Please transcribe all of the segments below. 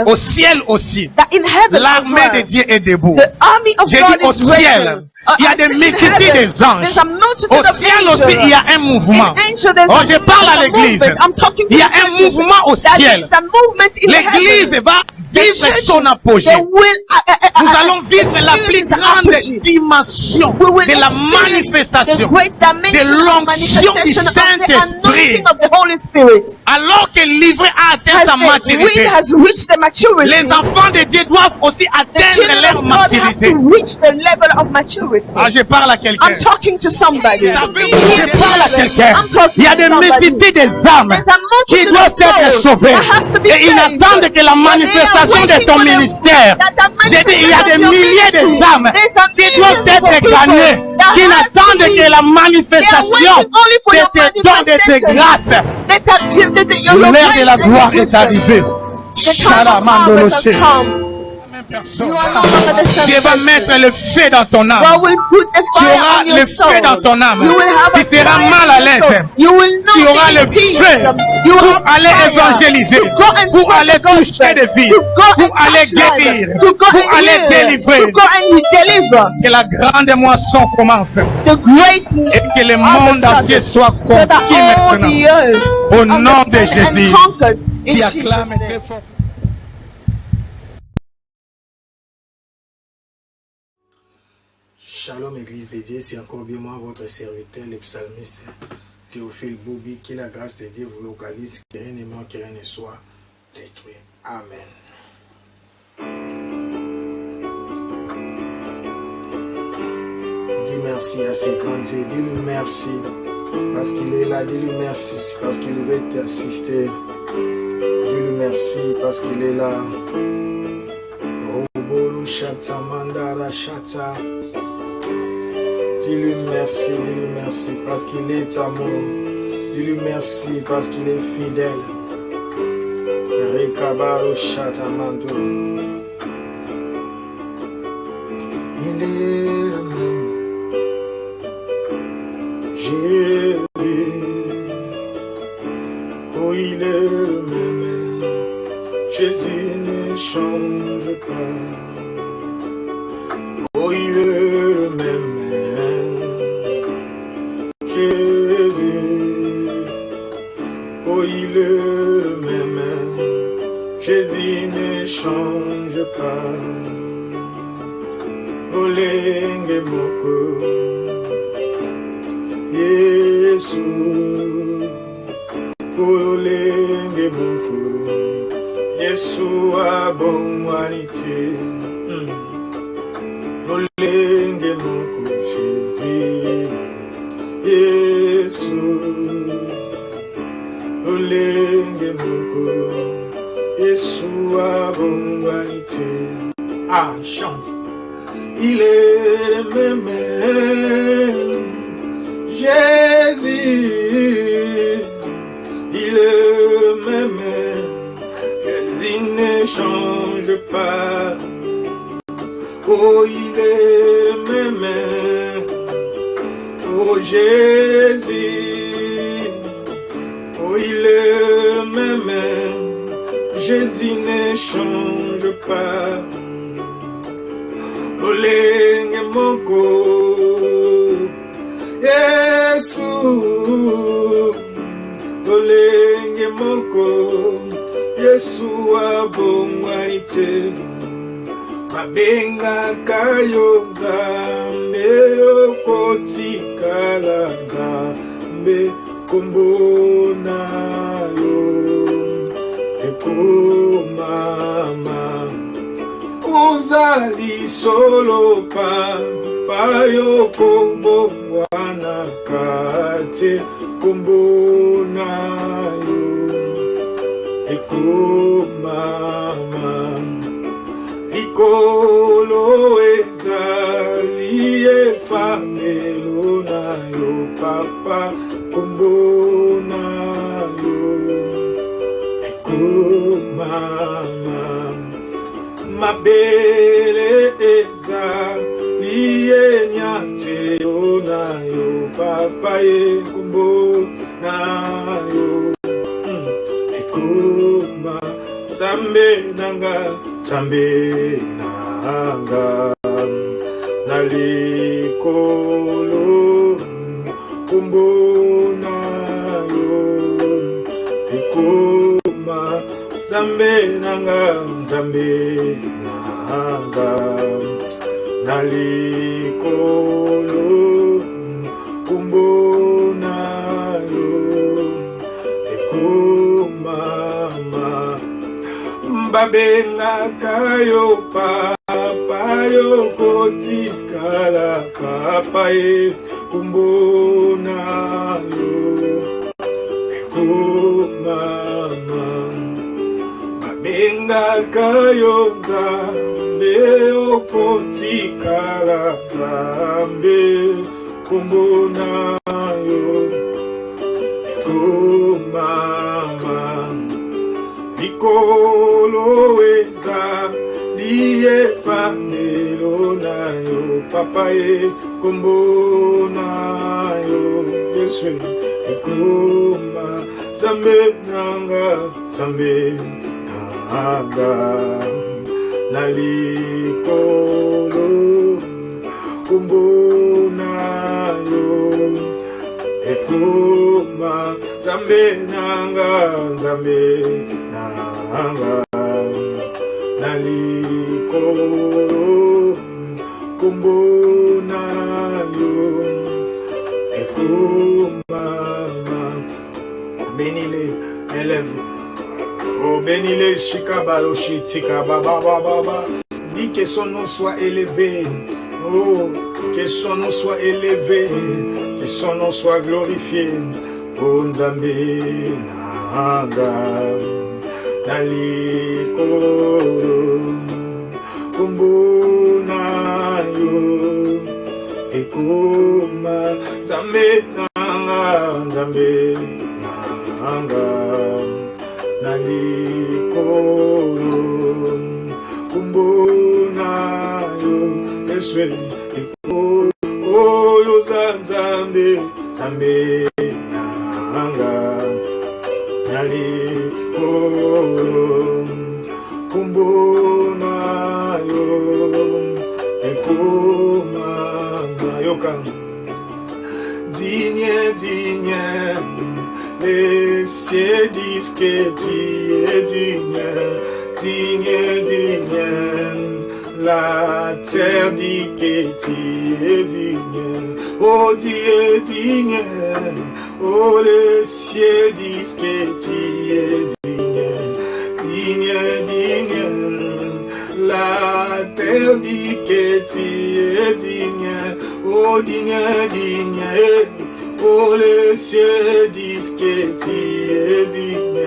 declares au ciel aussi, that in heaven l'armée de Dieu est debout. the army of J'ai God dit au is risen. ciel, il y a des multitudes des anges. There's a multitude Au of ciel angels. aussi, il y a un mouvement. Oh, je parle à l'église. Il y a un mouvement au ciel. L'église va vivre son apogée. Nous allons vivre la plus grande dimension de la manifestation de l'onction du Saint-Esprit. Alors que le livret a atteint sa maturité, les enfants de Dieu doivent aussi atteindre leur maturité. Ah, je parle à quelqu'un. I'm talking to somebody. Je parle à quelqu'un. Il y a des multitudes des âmes qui doivent être sauvées. Et ils attendent que la manifestation de ton ministère. J'ai dit, il y a des milliers de âmes qui doivent être gagnées, qui n'attendent que la manifestation de tes dons, de tes grâces. L'heure de la gloire est arrivée. Shalamandoloshe. Dieu va mettre le feu dans ton âme. Tu auras le feu dans ton âme. Tu seras mal à l'aise. Tu auras le feu pour aller évangéliser, pour aller toucher des vies, pour aller guérir, pour aller délivrer. Que la grande moisson commence et que le monde entier soit conquis maintenant. Au nom de Jésus, tu acclames très fort. Shalom Église de Dieu, c'est encore bien moi, votre serviteur, le psalmiste Théophile Boubi, que la grâce de Dieu vous localise, que rien ne manque, que rien ne soit détruit. Amen. Dis merci à ce grand Dieu, dis-lui merci, parce qu'il est là, dis-lui merci, parce qu'il veut t'assister, dis-lui merci, parce qu'il est là. Robolo Shatsa Mandala Shatsa. Dis-lui merci parce qu'il est amour. Dis-lui merci parce qu'il est fidèle. Rekabaro Shatamando. Il est le même. Jésus. Oh, il est le même. Jésus ne change pas. Oh, il est le même. Oh, il est le même, Jésus ne change pas. Olenge moko, Yesu. Olenge moko, Yesu abongwanite. Olenge moko, Jésus, Yesu. Olenge moko, Yesu abongwanite. Ah, chante. Il est le même, Jésus. Il est le même, Jésus ne change pas. Oh, il est le même, oh Jésus. Oh, il est le même, Jésus ne change pas. Olenge moko, Yesu. Olenge moko, Yesu abongwaite. Mabenga kayo nzambe okotikala nzambe. Kumbona yo eko mama uzali solo pa yo kumbona kate kumbona yo eko mama ikolo ezali efamelo na yo papa kumbona yo eko mama mabele ezali enyate na yo papa ye kumbona yo eko mama Zambe nanga nalikolo kumbona yo ekoma Zambe nanga nalikolo kumbona yo ekoma Babenga kayo papa yo kotikala papa ye kumbona yo ekomama Babenga kayo nzambe yo kotikala nzambe kumbona yo ekomama Likolo eza liye famelo na yo papa ye kombo na yo Yesu ekoma Zambe nanga nalikolo kombo na yo ekoma Zambe nanga nalikolo kombo na yo ekoma Bénis-les, élève. Oh, bénis-les, Shikabalo, Shitikababa. Dis que son nom soit élevé. Oh, que son nom soit élevé. Que son nom soit glorifié. Oh, Nzambe, Naga, Nalikolo, Kombo na yo, Ekoma, Nzambe, Nzambe, Nanga, nalikolo, Kombo na yo, Yesu ekolo, oyo Nzambe, Nzambe, Nanga, nalikolo, Kombo na yo, ekoma na yoka. Digne, les cieux disent que tu es digne, la terre dit que tu es digne, oh tu es digne, oh les cieux disent que tu es digne, la terre dit que tu es digne, oh digne, oh les cieux disent que tu es digne,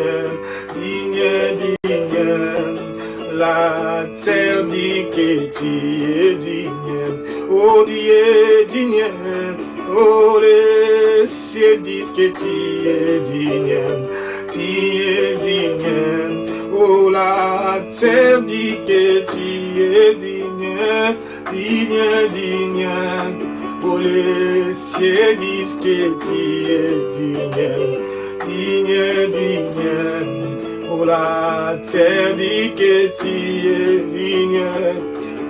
la terre dit que tu es digne, oh digne, oh les cieux disent que tu es digne, oh la terre dit que tu es digne, oh les cieux disent que tu es digne, oh la terre dit que tu es digne.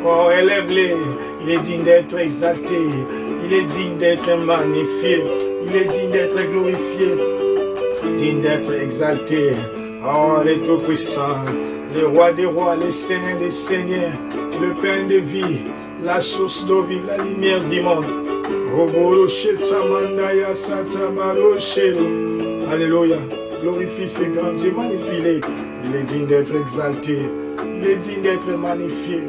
Oh, élève-les, il est digne d'être exalté, il est digne d'être magnifié, il est digne d'être glorifié, digne d'être exalté. Oh, les tout-puissants, les rois des rois, les seigneurs des seigneurs, le pain de vie, la source d'eau vive, la lumière du monde. Alléluia. Glorifie ce grand Dieu, magnifie-le. Il est digne d'être exalté. Il est digne d'être magnifié.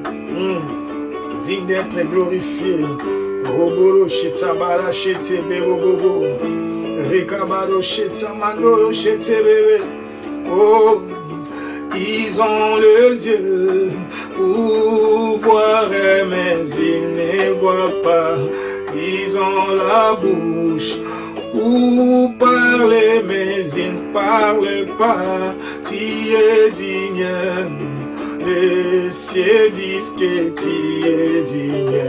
Digne d'être glorifié. Roboro shetabara shete bebobobo. Rekabaro shetamandoro shete bebe. Oh, ils ont les yeux pour voir, mais ils ne voient pas. Ils ont la bouche pour parler, mais ils ne parlent pas. Tu es digne, les cieux disent que tu es digne,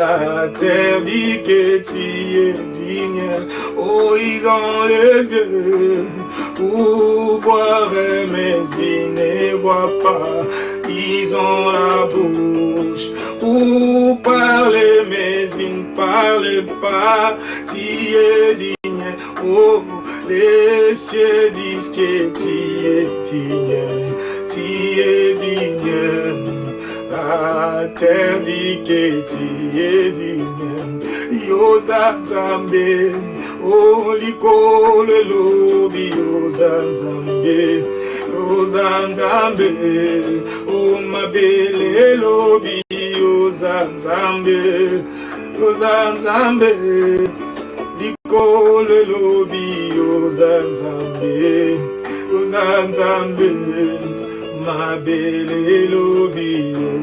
la terre dit que tu es digne. Oh, ils ont les yeux pour voir, mais ils ne voient pas. Ils ont la bouche pour parler, mais ils ne parlent pas. Tu es digne. Oh, les cieux disent que tu es digne. Tu es digne. La terre dit que tu es digne. Yoza Nzambe, oh liko le lobi. Yoza Nzambe, Yoza Nzambe, oh mabele lobi. Yoza Nzambe, Yoza Nzambe, liko le lobi. Yoza Nzambe, Yoza Nzambe, mabele lobi.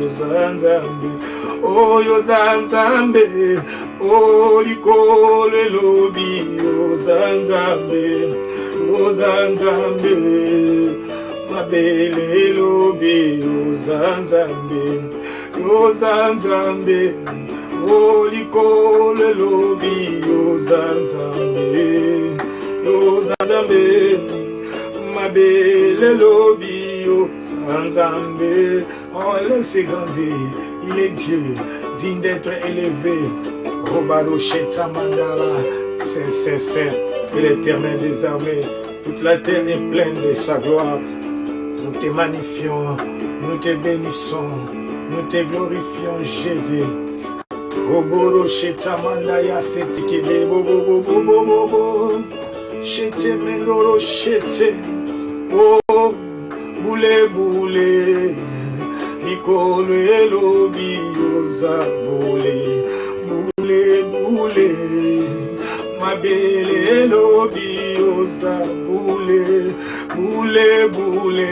Yoza Nzambe, oh Yoza Nzambe, oh liko le lobi. Yoza Nzambe, Yoza Nzambe, mabele lobi. Yoza Nzambe, Yoza Nzambe, oh liko le lobi. Yoza Nzambe, Yoza Nzambe, mabele lobi. Yoza Nzambe, oh laissez grandir, il est Dieu, digne d'être élevé. Robado Shetsa Mandala, c'est l'Éternel des armées. Toute la terre est pleine de sa gloire. Nous te magnifions, nous te bénissons, nous te glorifions, Jésus. Robado Shetsa Mandaya, c'est Tikebe, bobo, bobo, bobo, bobo. Shete Mendoro, Shete, oh, boule, boule. Liko le lobi. Yoza boule, boule, boule, mabele lobi. Yoza boule, boule, boule,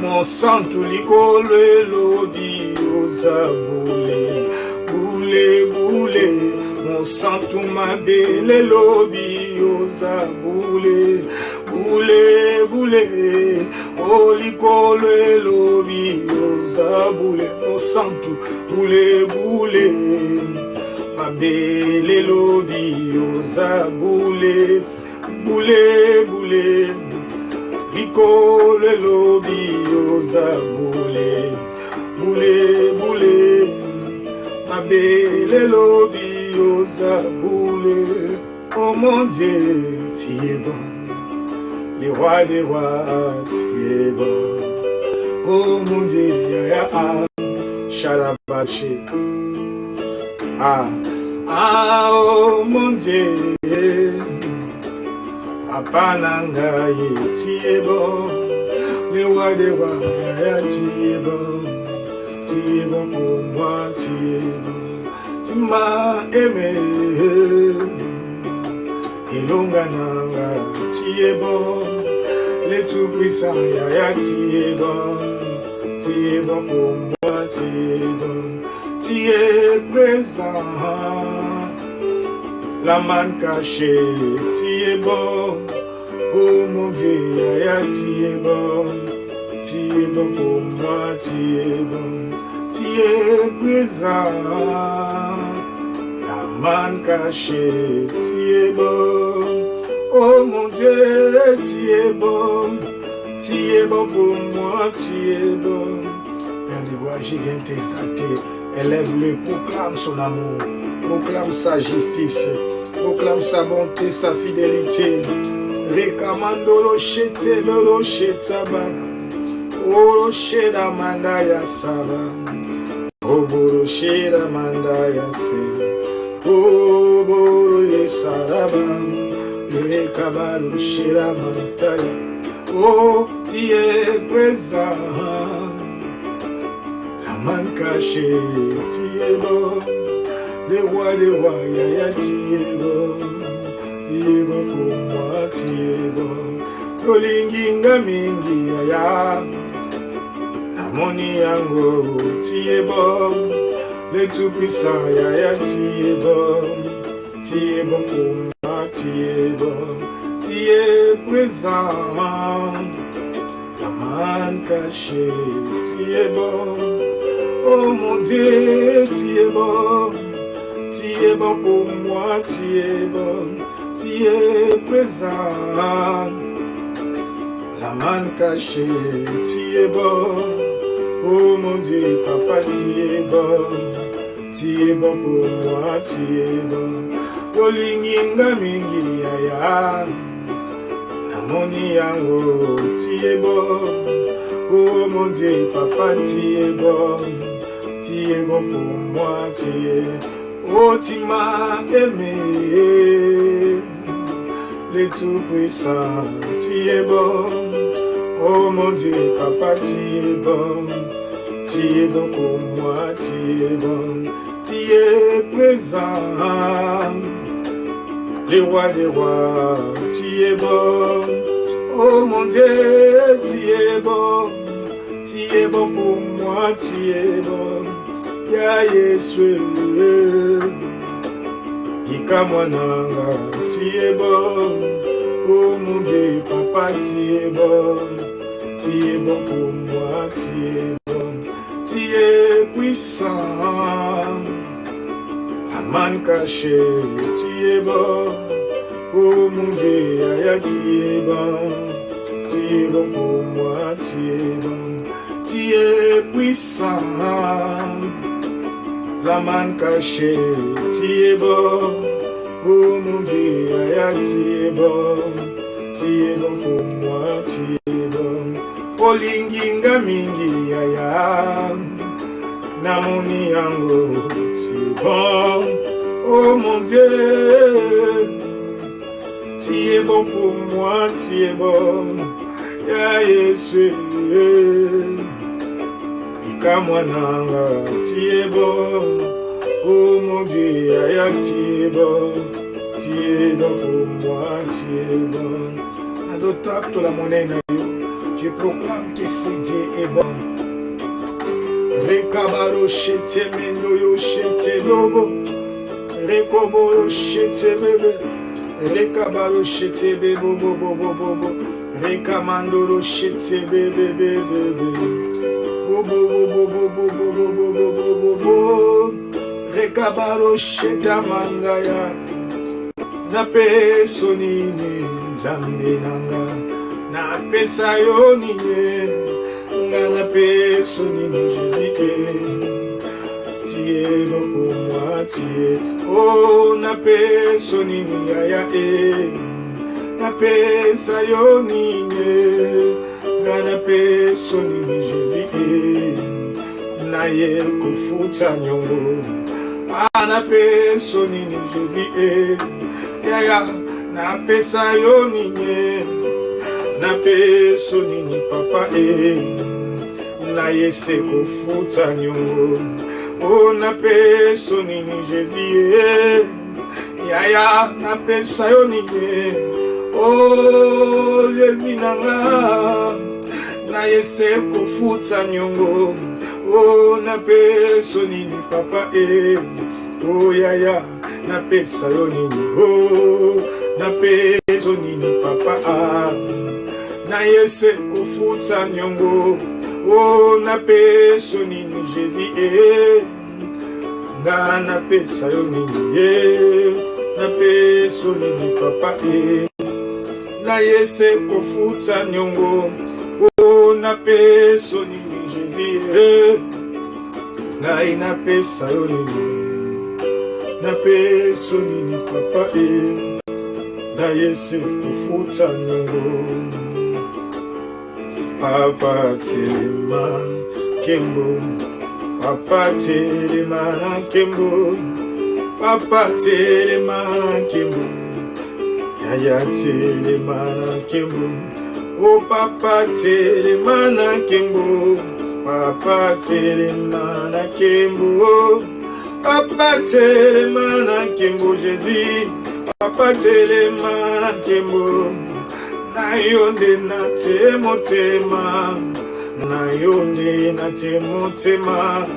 mon sang tout liko le lobi. Yoza boule, boule, boule, mon sang tout mabele lobi. Yoza boule, boule, boule, oh liko le lobi. Yoza boule, mon sang tout boule, boule, mabele lobi. Yoza boule, boule, boule, liko le lobi. Yoza boule, boule, boule, mabele lobi. Yoza boule. Oh mon Dieu, tu es bon, le roi des rois, tu es bon. Oh mon Dieu, ya Shalabashi. Ah, oh mon Dieu, Papa Nangaye, tu es bon, le roi des rois, tu es bon pour moi, tu es bon, tu m'as aimé. Ilongananga, tu es bon, le tout-puissant, Yaya, tu es bon pour moi, tu es bon, tu es présent, la manne cachée, tu es bon, oh mon Dieu, Yaya, tu es bon pour moi, tu es présent. Man caché, tu es bon, oh mon Dieu, tu es bon pour moi, tu es bon. Père des rois, j'ai bien t'exalté, élève-le, proclame son amour, proclame sa justice, proclame sa bonté, sa fidélité. Rekamando lo shete, lo sheta baba, oh sheda mandaya saba, oh boro sheda mandaya se. Oh, Boro Sarabam, Rekabalo Shiramantaya. Oh, tu es présent, la manne cachée, tu es bon, le roi des rois, Yaya, tu es bon pour moi, tu es bon. Tolinginga mingi, Yaya, la moni yango, tu es bon. Le tout-puissant, Yaya, tu es bon pour moi, tu es bon, tu es présent, la manne cachée, tu es bon, oh mon Dieu, tu es bon es bon pour moi, tu es bon, tu es présent. La main cachée, tu es bon. Oh mon Dieu, papa, tu es bon pour moi, tu es bon. Olinginga mingi yaya, namoni yango, tu es bon. Oh mon Dieu, papa, tu es bon pour moi, tu es. Oh, tu m'as aimé, le tout-puissant, tu es bon. Oh mon Dieu, papa, tu es bon pour moi, tu es bon, tu es présent, le roi des rois, tu es bon. Oh mon Dieu, tu es bon pour moi, tu es bon. Ya Yesu, Ikamwananga, tu es bon. Oh mon Dieu, papa, tu es bon pour moi, tu es bon, tu es puissant. La main cachée, tu es bon. Oh mon Dieu, aya, tu es bon pour moi, tu es bon, tu es puissant. La main cachée, tu es bon. Oh mon Dieu, aya, tu es bon pour moi, tu es bon. Olinginga mingi aya, namoni yango, tu es bon. Oh mon Dieu, tu es bon pour moi, tu es bon. Ya Yesu, Ikamwananga, tu es bon. Oh mon Dieu, aya, tu es bon pour moi, tu es bon. Nazotap to la monnaie na yo, je proclame que ce Dieu est bon. Rekabaro shete mendo yo shete lobo, rekoboro shete bebe, rekabaro shete bebo bobo bobo, rekamandoro shete bebe bebe, bobo bobo bobo bobo bobo bobo. Rekabaro sheta mangaya, na peso nini nzambe nanga, na pesa yo nini, nga na peso nini Jésus, tu es bon pour moi, tu es, oh na peso nini yaya na pesa yo nini, nga na peso nini Jésus, na ye kufuta nyongo. Na peso nini Jésus, yaya, na pesa yo nini, na peso nini papa na yese kufuta nyongo. Oh na peso nini Jésus, yaya, na pesa yo nini, oh Jésus nanga, na yese kufuta nyongo. Oh na peso nini papa oh yaya, na pesa yo nini, oh na peso nini papa na yese kufuta nyongo. Oh na peso nini Jésus, nga na pesa yo nini, na peso nini papa na yese kufuta nyongo. Oh na peso nini Jésus, nga na pesa yo nini, na peso nini papa na yese kufuta nyongo. Papa telema kembo, papa telema na kembo, papa telema na kembo, yaya telema na kembo. Oh papa telema na kembo, papa telema na kembo, papa telema na kembo Jésus, papa telema na kembo. Na yonde na te motema, na yonde na te motema,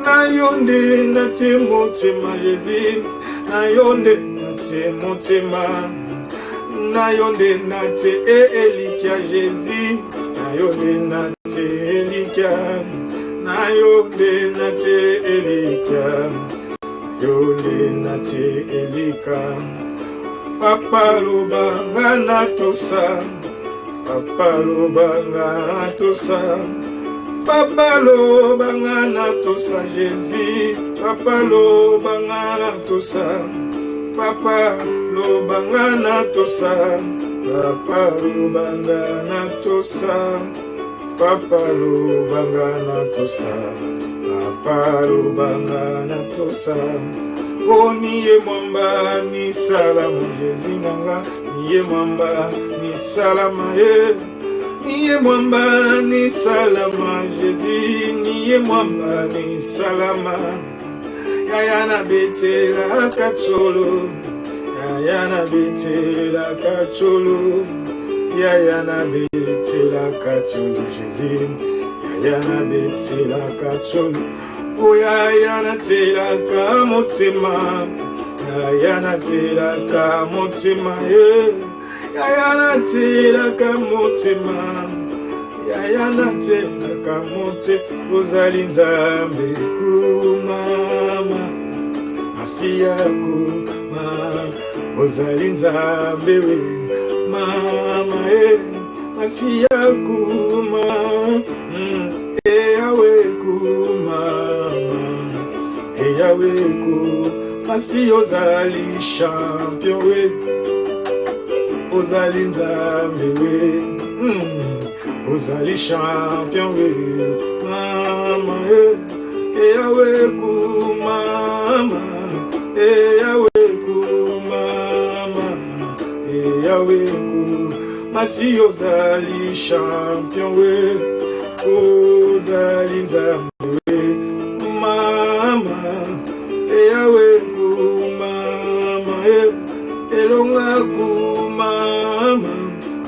na yonde na te motema Jésus, na yonde na te motema, na yonde na te elikia Jésus, na yonde na te elikia, na yonde na te elikia, yonde nate elika. Papa lobanga natosa, papa lobanga natosa, papa lobanga natosa Jésus, papa lobanga natosa, papa lobanga natosa, papa lobanga natosa, papa lobanga natosa, papa lobanga natosa. Oh, niye mwamba ni salama Jésus nanga, niye mwamba ni salama niye mwamba ni salama Jésus, niye mwamba ni salama. Yaya na betela kacholo, yaya na betela kacholo, yaya na betela kacholo Jésus, yaya na betela kacholo. Oh, yaya na tela ka motima, yaya na tela ka motima, yaya na tela ka motima, yaya na tela ka motima. Ozali nzambe kumama, masiya kuma, ozali nzambe we mama masiya kuma, eyawe kumama, eyawe ku, masi ozali champion we, ozali nzambe we, ozali champion we mama, eyawe kumama, eyawe kumama, eyawe ku, masi ozali champion we, ozali nzambe mama, eyawe kumama, elonga kumama,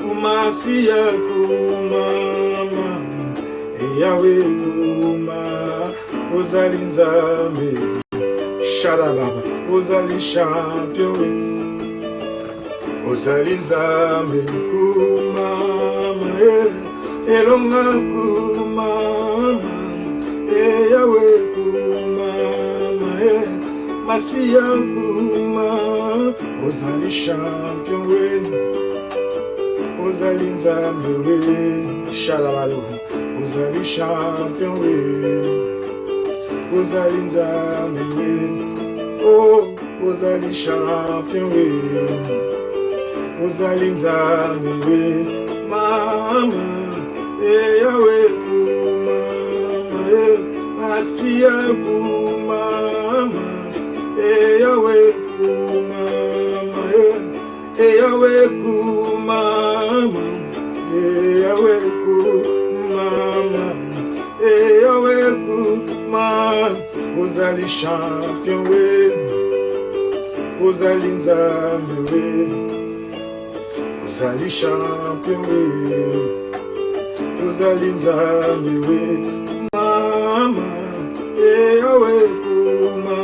kumasiya kumama, eyawe kuma, ozali nzambe shalababa, ozali champion, ozali nzambe kumama, elonga kumama, eyawe kumama, masiya kuma, ozali champion we, ozali nzambe we shalabalo, ozali champion we, ozali nzambe we, oh ozali champion we, ozali nzambe we mama, eyawe kumama, masiya kumama, eyawe kumama, eyawe kumama, eyawe kumama, eyawe kumama, ozali champion we, ozali nzambe we, ozali champion we, ozali nzambe we mama, eyawe kumama,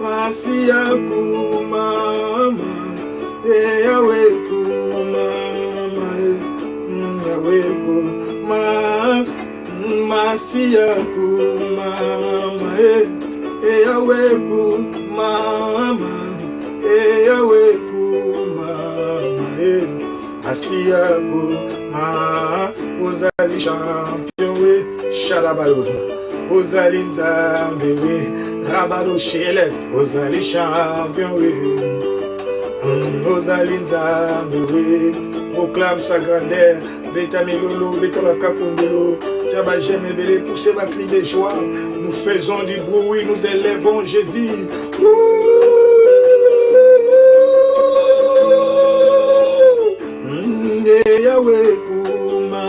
masiya kumama, eyawe kumama, eyawe kumama, masiya kumama, eyawe kumama, eyawe kumama, masiya kumama, ozali champion we shalabalo, ozali nzambe we rabalo shele, ozali champion we, ozali nzambe we, proclame sa grandeur, beta milolo, beta bakakundolo, tia ba jeme belé, poussez ba cri de joie, nous faisons du bruit, nous élevons Jésus. Eyawe kumama,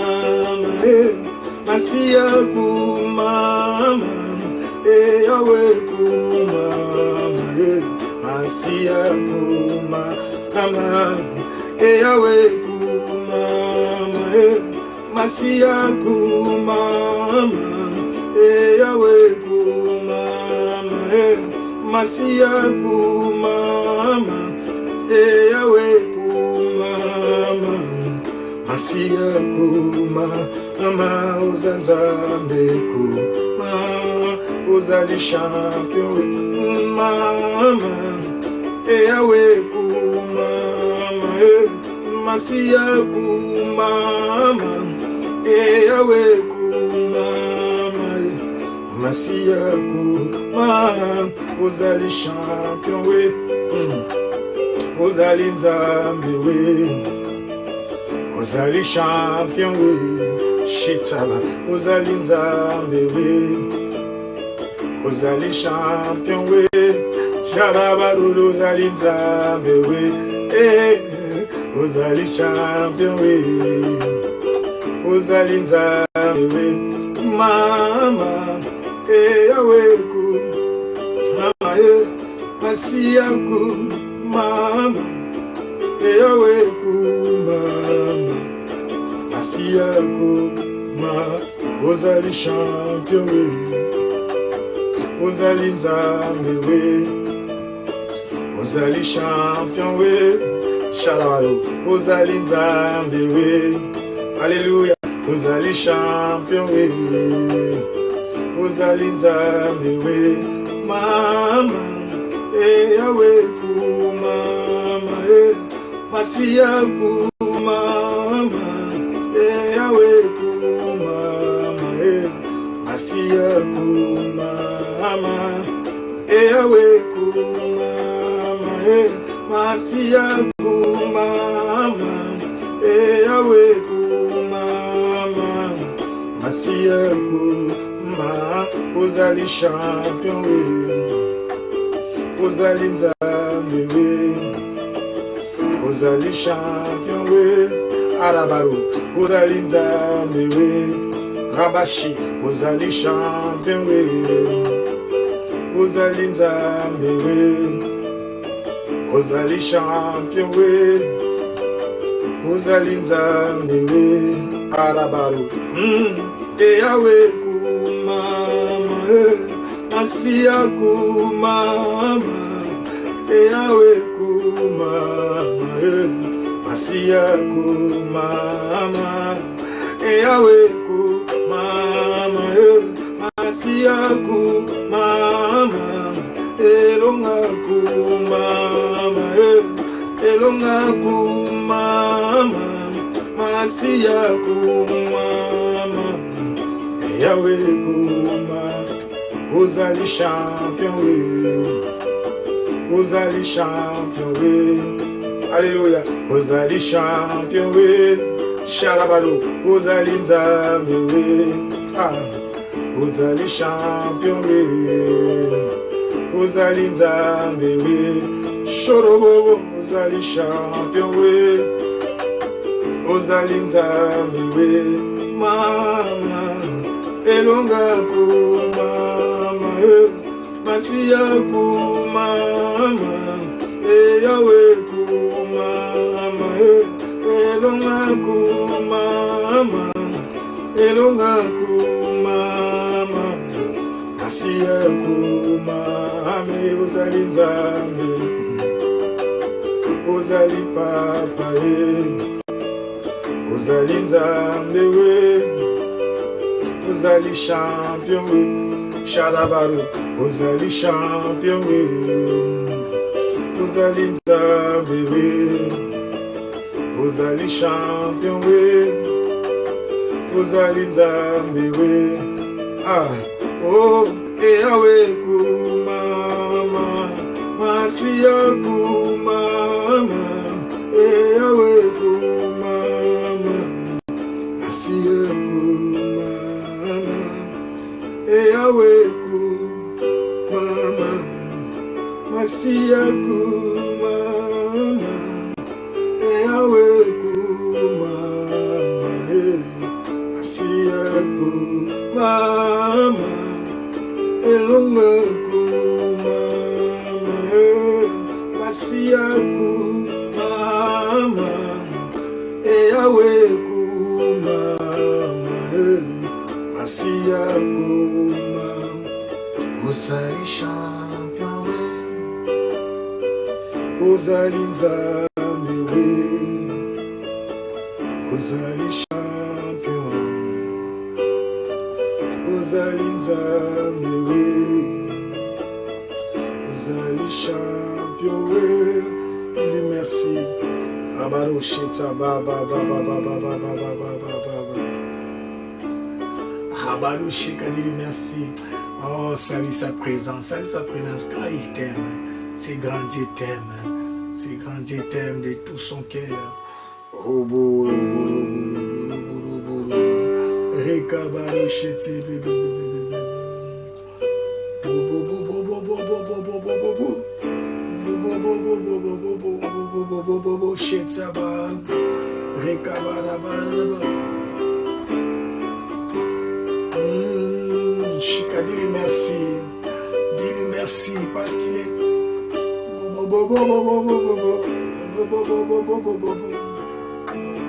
masiya kumama, eyawe kumama, masiya kumama, eyawe kumama, masiya kumama, eyawe kumama, masiya kumama, eyawe kumama, masiya kumama, ozanzambe kuma, ozali champion mama, Yahweh mama, Masia mama, Yahweh mama, Masia mama, Ozali champion we, Ozali nzambe we, Ozali champion we, Shitaba, Ozali nzambe we, Ozali champion we, Sharabaru Ozali nzambe we, Ozali champion we, Ozali nzambe we, mama, Yahweh ku, mama Masia ku, mama, Yahweh ku, mama, Masia ku, mama, Ozali champion we, Ozali nzambe we, Ozali champion we, Shalawalo, Ozali nzambe we, Alléluia, Ozali champion we, Ozali nzambe we, mama, Yahweh ku, mama, Masia ku, mama, Yahweh ku, mama, Masia ku, mama, Yahweh ku, mama, Masia ku, mama, Yahweh ku, mama, Masia ku, mama, Ozali champion we, Ozali nzambe we, Ozali champion we, Arabaru, Ozali nzambe we, Rabashi, Ozali champion we, Ozali nzambe we, Ozali champion we, Ozali nzambe we, Arabaru, Yahweh ku mama, Masia ku mama, Yahweh ku mama, Masia ku mama, Yahweh ku mama, Masia ku mama, Elonga ku mama, Elonga ku mama, Masia ku mama, Yahweh ku mama, Ozali champion we, Ozali champion we, Alléluia, Ozali champion we, Shalabalo, Ozali nzambe we, Ozali champion we, Ozali nzambe we, Shorobobo, Ozali champion we, Ozali nzambe we, mama, Elonga ku mama, Masia ku mama, Yahweh ku mama, Elonga ku mama, Elonga ku mama, Masia ku mama, Ozali nzambe, Ozali papa Ozali nzambe we, Ozali champion we, Shalabaru, Ozali champion we, Ozali nzambe we, Ozali champion we, Ozali nzambe we, oh, Yahweh ku mama, Masia ku mama, Yahweh ku mama, Masia ku mama, Yahweh ku mama, Masia ku mama, Yahweh ku mama, Masia ku mama, Elonga ku mama, Masia ku mama, Yahweh ku mama, Masia ku mama, Ozali champion we, Ozali nzambe we, Ozali champion, Ozali nzambe we, champion, dis-lui merci. Abarosheta ba ba ba ba ba ba ba ba ba ba ba ba. Abarosheka, dis-lui merci. Oh, salue sa présence, car il t'aime. C'est grand Dieu t'aime, c'est grand Dieu t'aime de tout son cœur. Robo, robo, robo, robo, robo, Rekabaroshete, bébé, bébé, bébé. Bobo, bobo, bobo, bobo, bobo, bobo. Bobo, bobo, bobo, bobo, bobo, bobo, bobo, Shetaba, Rekabarabara. Chika, dis-lui merci. Dis-lui merci parce qu'il est. Bobo, bobo, bobo, bobo, bobo, bobo, bobo, bobo.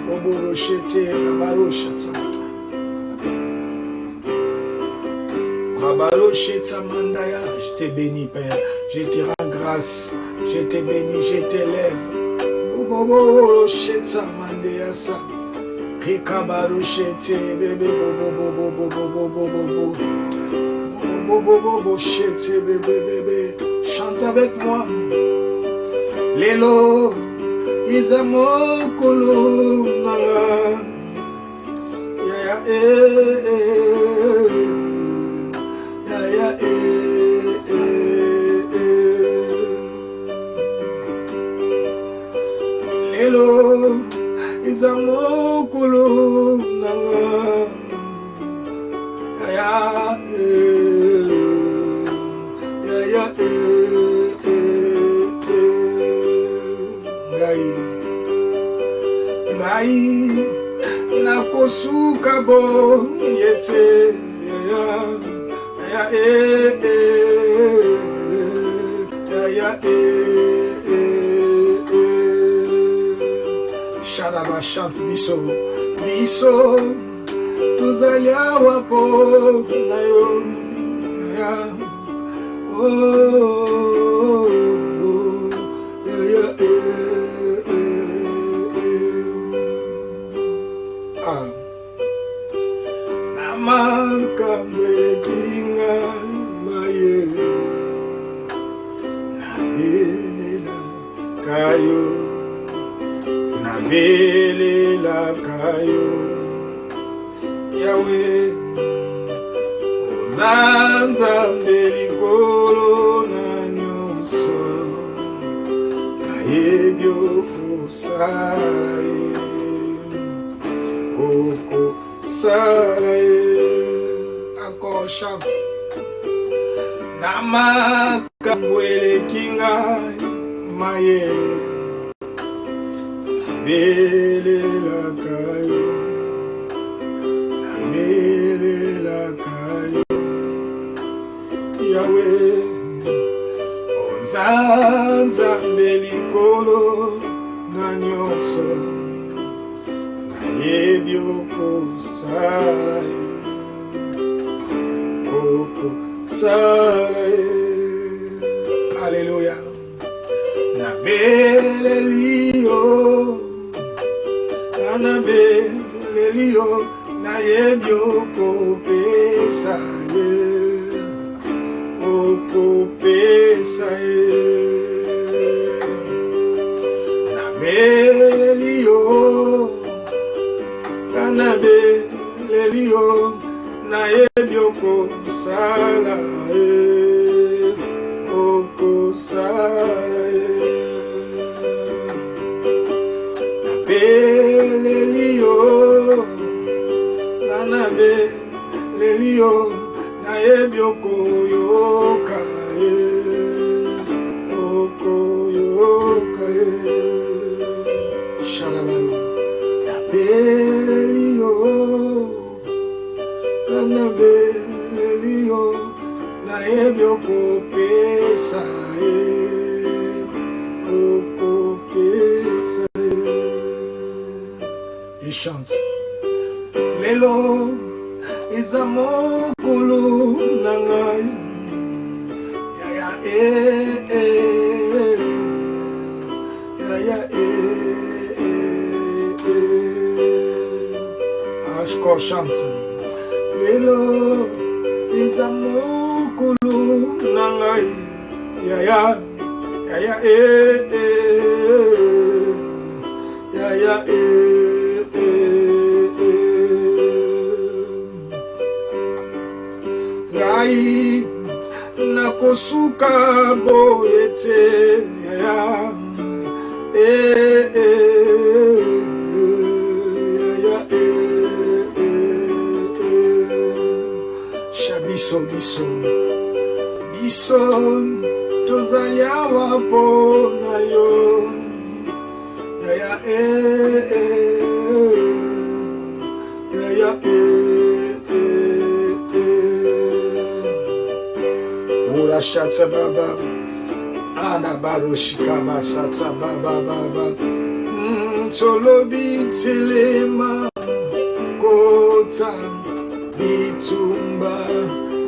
Bobo Rochete, Rabarochata. Rabarocheta Mandaya, je te bénis, Père. Je te rends grâce. Je te bénis, je t'élève. Bobo Rocheta Mandaya Sa. Rekabarochete, bébé, bobo, bobo, bobo, bobo, bobo. Bobo, bobo, bobo, chete, bébé, bébé. Chante avec moi. Lelo. Izamokolo nanga ya Lelo izamokolo nanga Ngai nakosuka bo yete Shalaba chante biso biso tuzalia wapo nayo Namakambwekinga mayero nabelela kayo nabelela kayo Yawe uzanza mbelikolo na nyonso naebyo kusalaye oko salaye. Encore chante. Namakambwele kinga mayele nabele lakayo nabele lakayo Yawe ozanza mbelikolo na nyonso nayebi okosala Alléluia. Nabelelio, Nabelelio, Nayebio kopesaye, okopesaye. Nabelelio, Nabelelio. Naebioko salae, oko salae. Nabelelio, nabelelio, naebioko yokae, oko yokae. Shalabalo, nabelelio. Nabelelio, naebio kopesae, okopesae. Il chante. Lelo, izamokolo nangai, ya Ashkor chante. Lelo izamokolo nangai ya Ya ya ya ya ngai nakosuka boyete ya shabiso biso biso tozali awa pona yo ya ya ya ura shata baba ana baroshika basata baba baba tolobi telema kota bitumba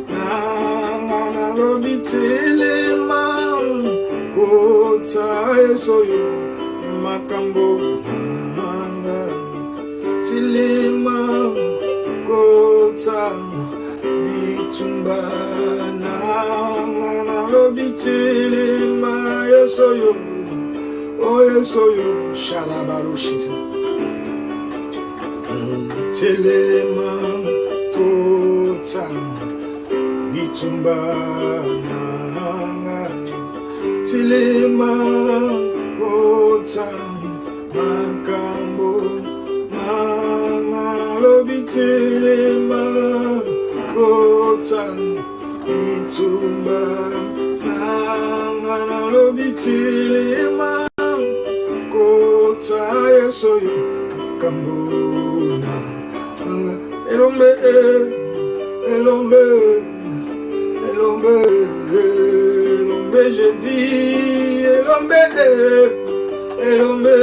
na lobi telema kota esoyo makambo manga tilema kota bitumba na lobi telema esoyo o esoyo sharabaroshi telema kota bitumba na tilema kota makambo na lobi telema kota bitumba na lobi telema kota yesoyo kambuna elombe elombe elombe elombe Jésus elombe elombe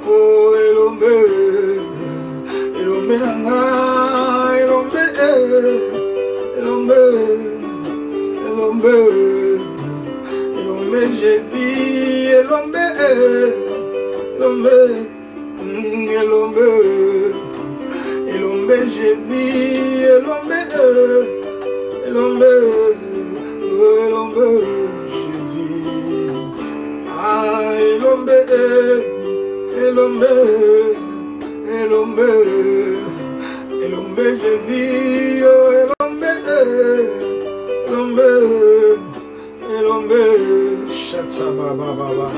oh elombe elombe anga elombe elombe elombe elombe Jésus elombe elombe elombe elombe Jésus elombe elombe elombe Jésus ah elombe elombe elombe elombe Jésus elombe elombe elombe shata baba baba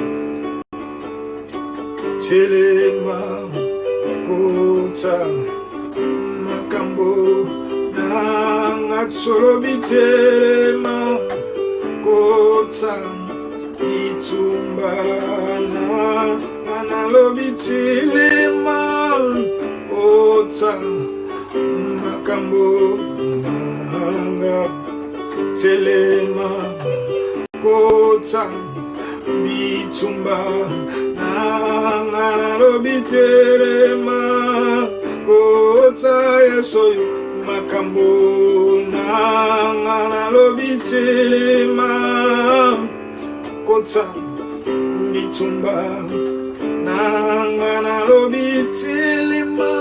telema kota makambo na tsolobi telema kota bitumba na lobi telema kota makambo na telema kota bitumba na lobi telema kota yesoyo makambo na lobi telema kota bitumba na lobi telema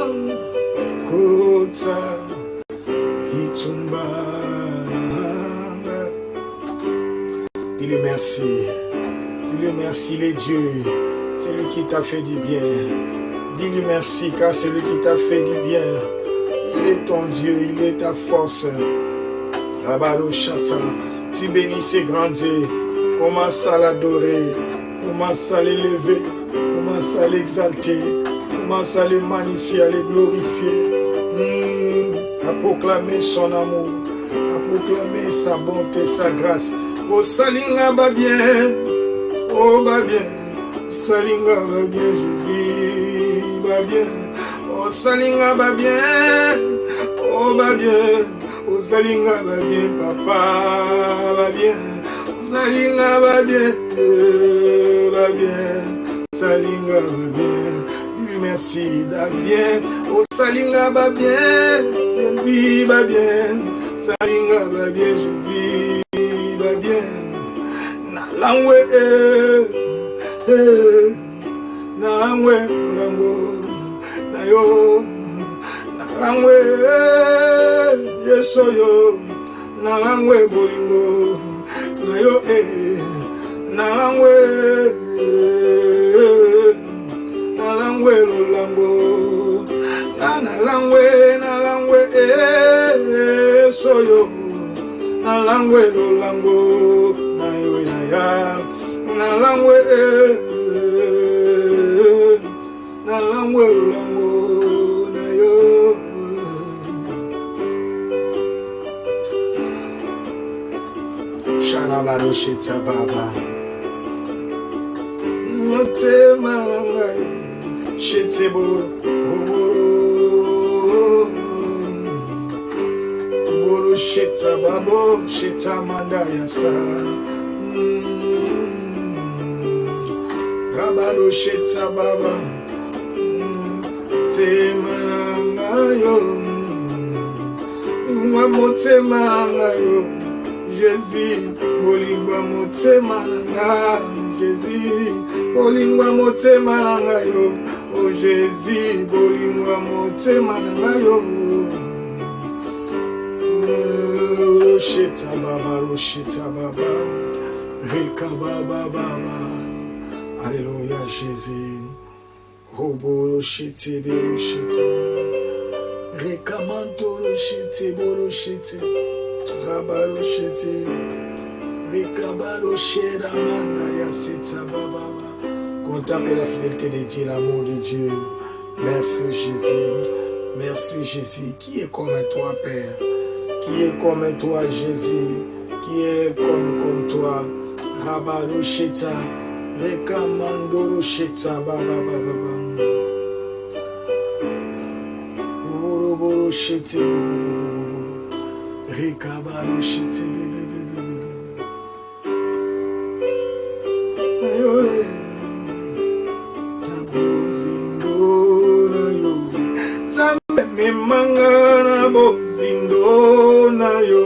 kota bitumba. Dis-lui merci. Dis-lui merci, les dieux. C'est lui qui t'a fait du bien. Dis-lui merci car c'est lui qui t'a fait du bien. Il est ton Dieu, il est ta force. Rabalo Chata, tu bénis ces grands dieux. Commence à l'adorer, commence à l'élever, commence à l'exalter, commence à le magnifier, à le glorifier. À proclamer son amour, à proclamer sa bonté, sa grâce. Oh salinga ba bien, oh ba bien, salinga ba bien Jésus, ba bien. Oh salinga ba bien, oh ba bien, oh salinga ba bien papa, ba bien. Oh salinga ba bien, salinga ba bien. Dis merci da bien, oh salinga ba bien, Jésus ba bien, salinga ba bien Jésus. Bien, na langwe na langwe na yo na langwe yeso yo na langwe bolingo na yo nalangwe, nalangwe lulango, nalangwe, soyo, nalangwe lulango, nayo ya, nalangwe lulango, nayo. Shalabaro shita baba, note malangayo, shite boro, boro shita babo, shita mandaya sa, rabaro shita baba, te malangayo, mote malangayo. Jésus, bolingwa mote malanga, Jésus, bolingwa mote malanga yo, oh Jésus, bolingwa mote malanga yo. Roshita baba, Reka baba, Alléluia Jésus, Robo roshite beroshite, Reka manto roshite boroshite. Rabarosheti, Rikabaroshera manda yasita baba. Contemplez la fidélité de Dieu, l'amour de Dieu. Merci Jésus, merci Jésus. Qui est comme toi, Père? Qui est comme toi, Jésus? Qui est comme toi? Rabarosheta, Rekamandorosheta baba. Uroborosheti. Rikabaro shiti bebe ayo nabozindo nayo zambe mimanga nabozindo nayo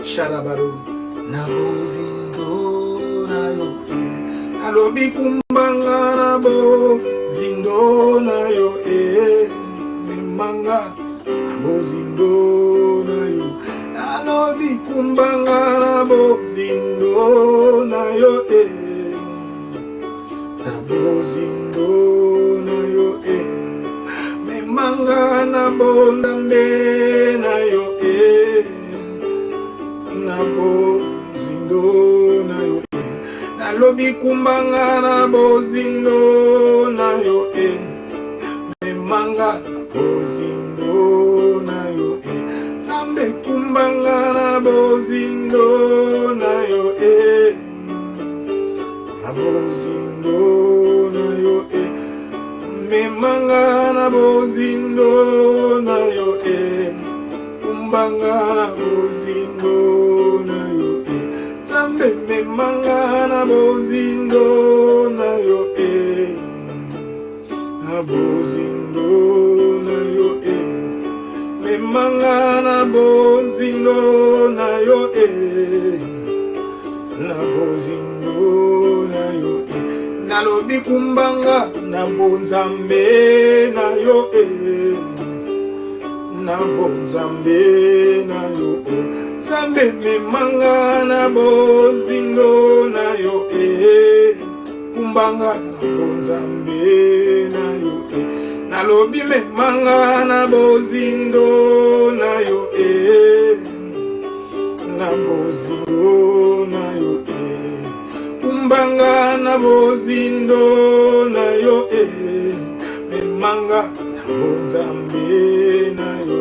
sharabaro nabozindo nayo alobi kumbanga nabozindo nayo mimanga nabozindo Alobi kumbanga nabozindo nayo nabozindo nayo memanga nabondambe nayo nabozindo nayo alobi kumbanga nabozindo nayo memanga nabozindo nayo Zambe kumbanga nabozindo nayo nabozindo nayo memanga nabozindo nayo kumbanga nabozindo nayo Zambe memanga nabozindo nayo nabozindo nayo memanga nabozindo nayo nabozindo nayo nalobi kumbanga nabonzambe nayo nabonzambe nayo zambe memanga nabozindo nayo kumbanga nabonzambe nayo nalobi memanga nabozindo nayo nabozindo nayo kumbanga nabozindo nayo memanga nabonzambe nayo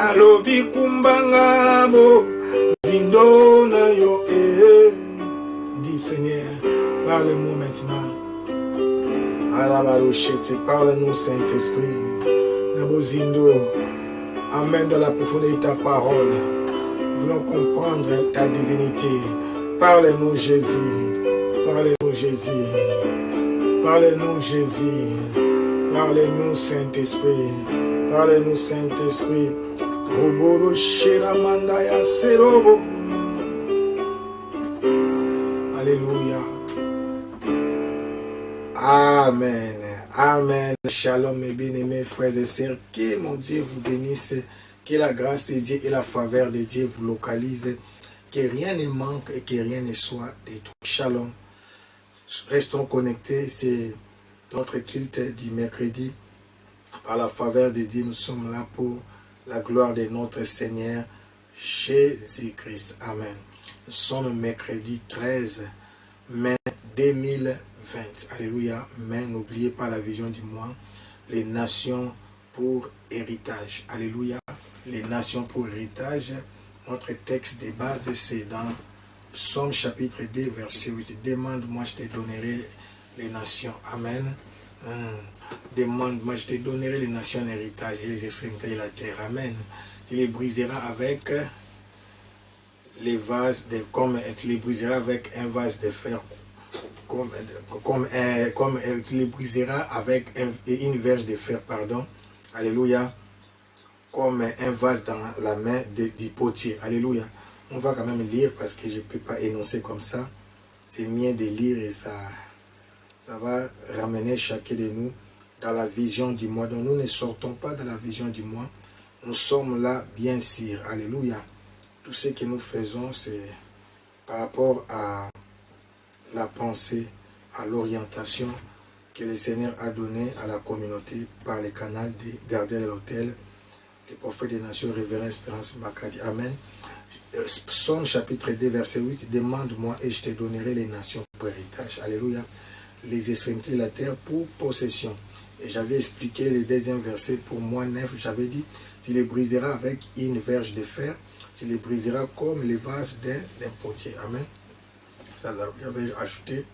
alobi kumbanga nabozindo nayo Dis Seigneur, parle-moi maintenant. Parle-nous, Saint-Esprit. Nabozindo, amène dans la profondeur de ta parole. Nous voulons comprendre ta divinité. Parle-nous, Jésus. Parle-nous, Jésus. Parle-nous, Jésus. Parle-nous, Saint-Esprit. Parle-nous, Saint-Esprit. Roboro Shira Mandaya Serobo. Alléluia. Amen. Amen. Shalom, mes bien-aimés frères et sœurs. Que mon Dieu vous bénisse. Que la grâce de Dieu et la faveur de Dieu vous localisent. que rien ne manque et que rien ne soit détruit. Shalom. Restons connectés, c'est notre culte du mercredi. Par la faveur de Dieu, nous sommes là pour la gloire de notre Seigneur Jésus-Christ. Amen. Nous sommes mercredi 13 mai 2020. Alléluia. Mais n'oubliez pas la vision du mois. Les nations pour héritage. Alléluia. Les nations pour héritage. Notre texte de base, c'est dans Psaume chapitre 2, verset 8. Demande-moi, je te donnerai les nations. Amen. Demande-moi, je te donnerai les nations en héritage et les extrémités de la terre. Amen. Tu les briseras avec les vases de, comme tu les briseras avec un vase de fer, tu les briseras avec une verge de fer, pardon. Alléluia. Comme un vase dans la main du potier. Alléluia. On va quand même lire parce que je ne peux pas énoncer comme ça. C'est mieux de lire et ça va ramener chacun de nous dans la vision du mois. Donc nous ne sortons pas de la vision du mois. Nous sommes là bien sûr. Alléluia. Tout ce que nous faisons, c'est par rapport à la pensée, à l'orientation que le Seigneur a donnée à la communauté par les canaux des gardiens de l'autel, les prophètes des nations, révérend Espérance Makadi. Amen. Psaume chapitre 2, verset 8. Demande-moi et je te donnerai les nations pour héritage. Alléluia. Les extrémités de la terre pour possession. Et j'avais expliqué le deuxième verset pour moi, 9. J'avais dit, tu les briseras avec une verge de fer, tu les briseras comme les vases d'un potier. Amen. Ça, j'avais ajouté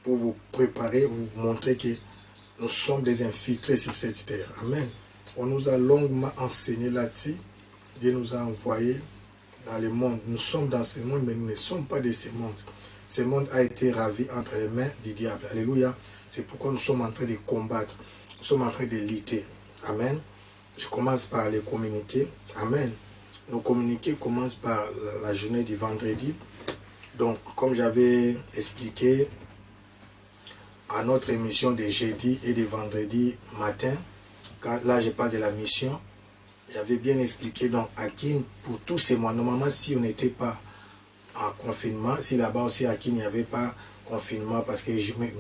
pour vous préparer, vous montrer que nous sommes des infiltrés sur cette terre. Amen. On nous a longuement enseigné là-dessus. Dieu nous a envoyés dans le monde. Nous sommes dans ce monde, mais nous ne sommes pas de ce monde. Ce monde a été ravi entre les mains du diable. Alléluia. C'est pourquoi nous sommes en train de combattre. Nous sommes en train de lutter. Amen. Je commence par les communiqués. Amen. Nos communiqués commencent par la journée du vendredi. Donc, comme j'avais expliqué à notre émission de jeudi et de vendredi matin, là je parle de la mission, j'avais bien expliqué donc à Kin pour tous ces mois. Normalement, si on n'était pas en confinement, si là-bas aussi à Kin il n'y avait pas confinement, parce que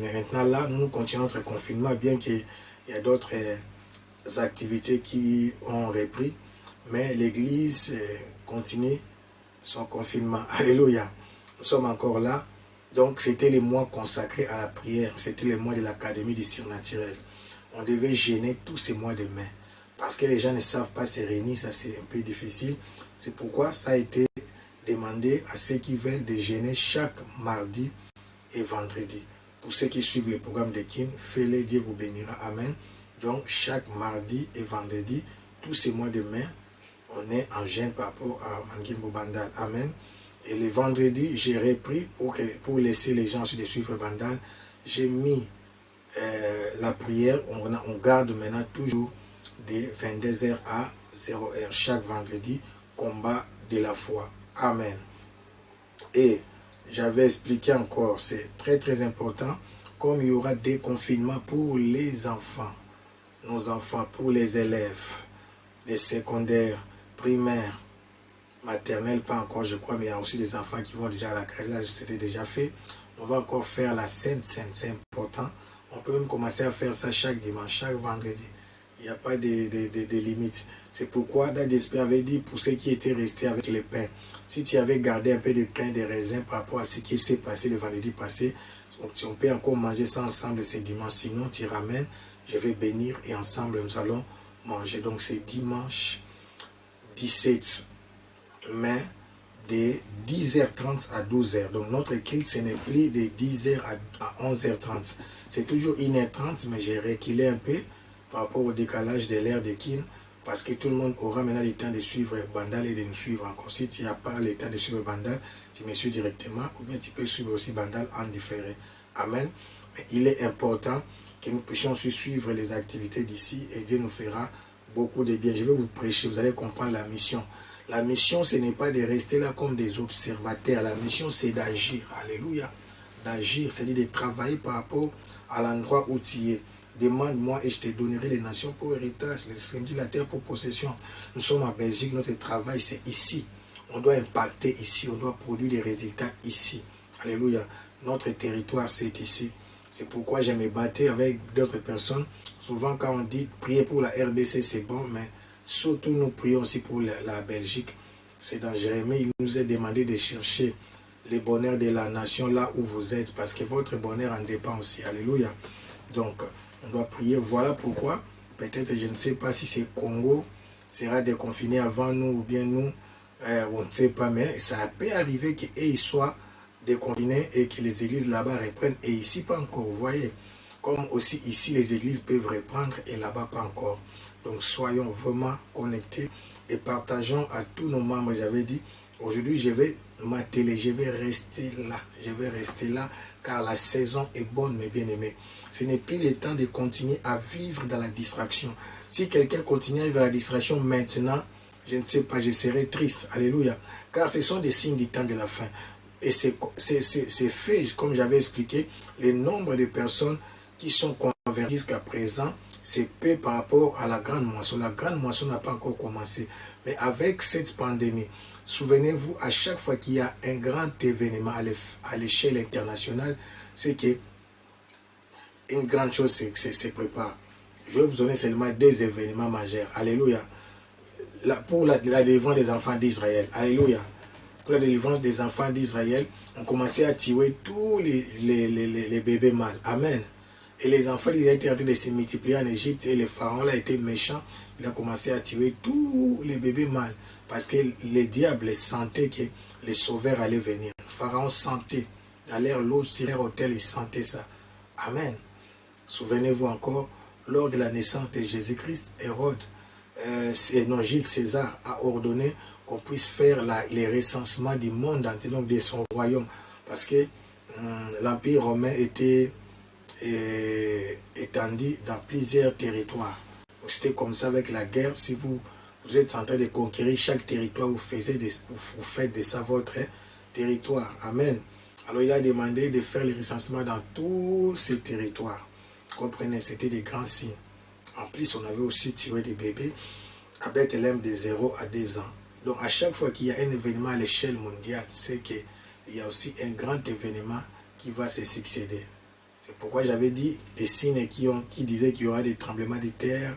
maintenant là, nous continuons notre confinement, bien qu'il y a d'autres activités qui ont repris, mais l'église continue son confinement. Alléluia. Nous sommes encore là. Donc c'était les mois consacrés à la prière, c'était les mois de l'Académie du surnaturel. On devait gêner tous ces mois de mai. Parce que les gens ne savent pas se réunir, ça c'est un peu difficile. C'est pourquoi ça a été demandé à ceux qui veulent de gêner chaque mardi et vendredi. Pour ceux qui suivent le programme de Kin, faites-le, Dieu vous bénira. Amen. Donc chaque mardi et vendredi, tous ces mois de mai, on est en gêne par rapport à Mangimbo Bandal. Amen. Et le vendredi, j'ai repris pour laisser les gens de suivre Bandal. J'ai mis la prière, on garde maintenant toujours de 22h à 0h chaque vendredi, combat de la foi. Amen. Et j'avais expliqué encore, c'est très très important, comme il y aura des confinements pour les enfants, nos enfants, pour les élèves, des secondaires, primaires, maternelle, pas encore je crois, mais il y a aussi des enfants qui vont déjà à la crèche, là c'était déjà fait. On va encore faire la Sainte, c'est important. On peut même commencer à faire ça chaque dimanche, chaque vendredi. Il n'y a pas de limites. C'est pourquoi Dadespé avait dit pour ceux qui étaient restés avec le pain, si tu avais gardé un peu de pain, de raisin par rapport à ce qui s'est passé le vendredi passé, on peut encore manger ça ensemble ce dimanche. Sinon, tu ramènes, je vais bénir et ensemble nous allons manger. Donc c'est dimanche 17 mai de 10h30 à 12h. Donc notre culte, ce n'est plus de 10h à 11h30. C'est toujours 1h30, mais j'ai reculé un peu par rapport au décalage de l'heure de Kin, parce que tout le monde aura maintenant le temps de suivre Bandal et de nous suivre encore. Si tu n'as pas le temps de suivre Bandal, tu me suis directement, ou bien tu peux suivre aussi Bandal en différé. Amen. Mais il est important que nous puissions suivre les activités d'ici et Dieu nous fera beaucoup de bien. Je vais vous prêcher, vous allez comprendre la mission. La mission, ce n'est pas de rester là comme des observateurs. La mission, c'est d'agir. Alléluia. D'agir, c'est-à-dire de travailler par rapport à l'endroit où tu es. Demande-moi et je te donnerai les nations pour héritage, les extrémités de la terre pour possession. Nous sommes en Belgique, notre travail c'est ici. On doit impacter ici, on doit produire des résultats ici. Alléluia. Notre territoire, c'est ici. C'est pourquoi je me battais avec d'autres personnes. Souvent, quand on dit prier pour la RDC, c'est bon, mais surtout nous prions aussi pour la Belgique. C'est dans Jérémie, il nous est demandé de chercher le bonheur de la nation là où vous êtes, parce que votre bonheur en dépend aussi. Alléluia. Donc, on doit prier. Voilà pourquoi, peut-être, je ne sais pas si c'est Congo sera déconfiné avant nous ou bien nous, on ne sait pas, mais ça peut arriver qu'ils soient déconfinés et que les églises là-bas reprennent. Et ici, pas encore, vous voyez. Comme aussi ici, les églises peuvent reprendre et là-bas, pas encore. Donc, soyons vraiment connectés et partageons à tous nos membres. J'avais dit, aujourd'hui, je vais m'atteler, je vais rester là. Je vais rester là, car la saison est bonne, mes bien-aimés. Ce n'est plus le temps de continuer à vivre dans la distraction. Si quelqu'un continue à vivre dans la distraction maintenant, je ne sais pas, je serai triste. Alléluia. Car ce sont des signes du temps de la fin. Et c'est fait, comme j'avais expliqué, le nombre de personnes qui sont converties jusqu'à présent, c'est peu par rapport à la grande moisson. La grande moisson n'a pas encore commencé. Mais avec cette pandémie, souvenez-vous, à chaque fois qu'il y a un grand événement à l'échelle internationale, c'est que une grande chose se prépare. Je vais vous donner seulement 2 événements majeurs. Alléluia. Pour la délivrance des enfants d'Israël. Alléluia. Pour la délivrance des enfants d'Israël, on commençait à tuer tous les bébés mâles. Amen. Et les enfants, ils étaient en train de se multiplier en Égypte et le pharaon là était méchant. Il a commencé à tuer tous les bébés mâles. Parce que les diables sentaient que les sauveurs allaient venir. Le pharaon sentait. Dans l'air, l'eau sur leur hôtel, il sentait ça. Amen. Souvenez-vous encore, lors de la naissance de Jésus-Christ, Hérode, Jules César a ordonné qu'on puisse faire les recensements du monde entier, donc de son royaume. Parce que l'Empire romain était étendu dans plusieurs territoires. C'était comme ça avec la guerre. Si vous êtes en train de conquérir chaque territoire, vous faites de ça votre territoire. Amen. Alors il a demandé de faire les recensements dans tous ces territoires. Comprenez, c'était des grands signes. En plus, on avait aussi tué des bébés à Bethléem de 0 à 2 ans. Donc à chaque fois qu'il y a un événement à l'échelle mondiale, c'est qu'il y a aussi un grand événement qui va se succéder. C'est pourquoi j'avais dit des signes qui disaient qu'il y aura des tremblements de terre,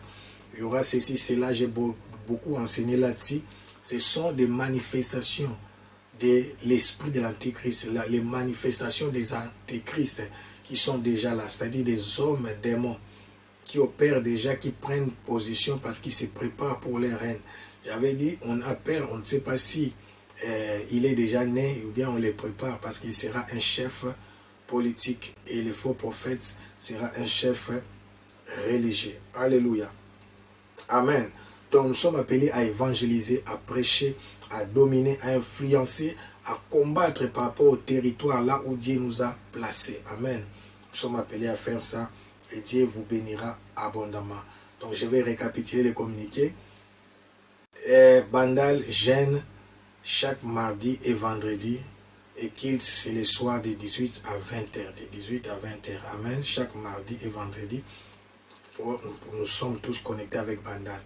il y aura ceci, cela, j'ai beaucoup enseigné là-dessus. Ce sont des manifestations de l'esprit de l'antéchrist, les manifestations des antéchrists qui sont déjà là, c'est-à-dire des hommes, démons, qui opèrent déjà, qui prennent position parce qu'ils se préparent pour les règnes. J'avais dit, on a peur, on ne sait pas si il est déjà né ou bien on le prépare parce qu'il sera un chef politique et le faux prophète sera un chef religieux. Alléluia. Amen. Donc nous sommes appelés à évangéliser, à prêcher, à dominer, à influencer, à combattre par rapport au territoire là où Dieu nous a placés. Amen. Nous sommes appelés à faire ça et Dieu vous bénira abondamment. Donc je vais récapituler les communiqués. Bandal gêne chaque mardi et vendredi. Et Kills, c'est le soir de 18 à 20h. De 18 à 20h. Amen. Chaque mardi et vendredi. Nous sommes tous connectés avec Bandal.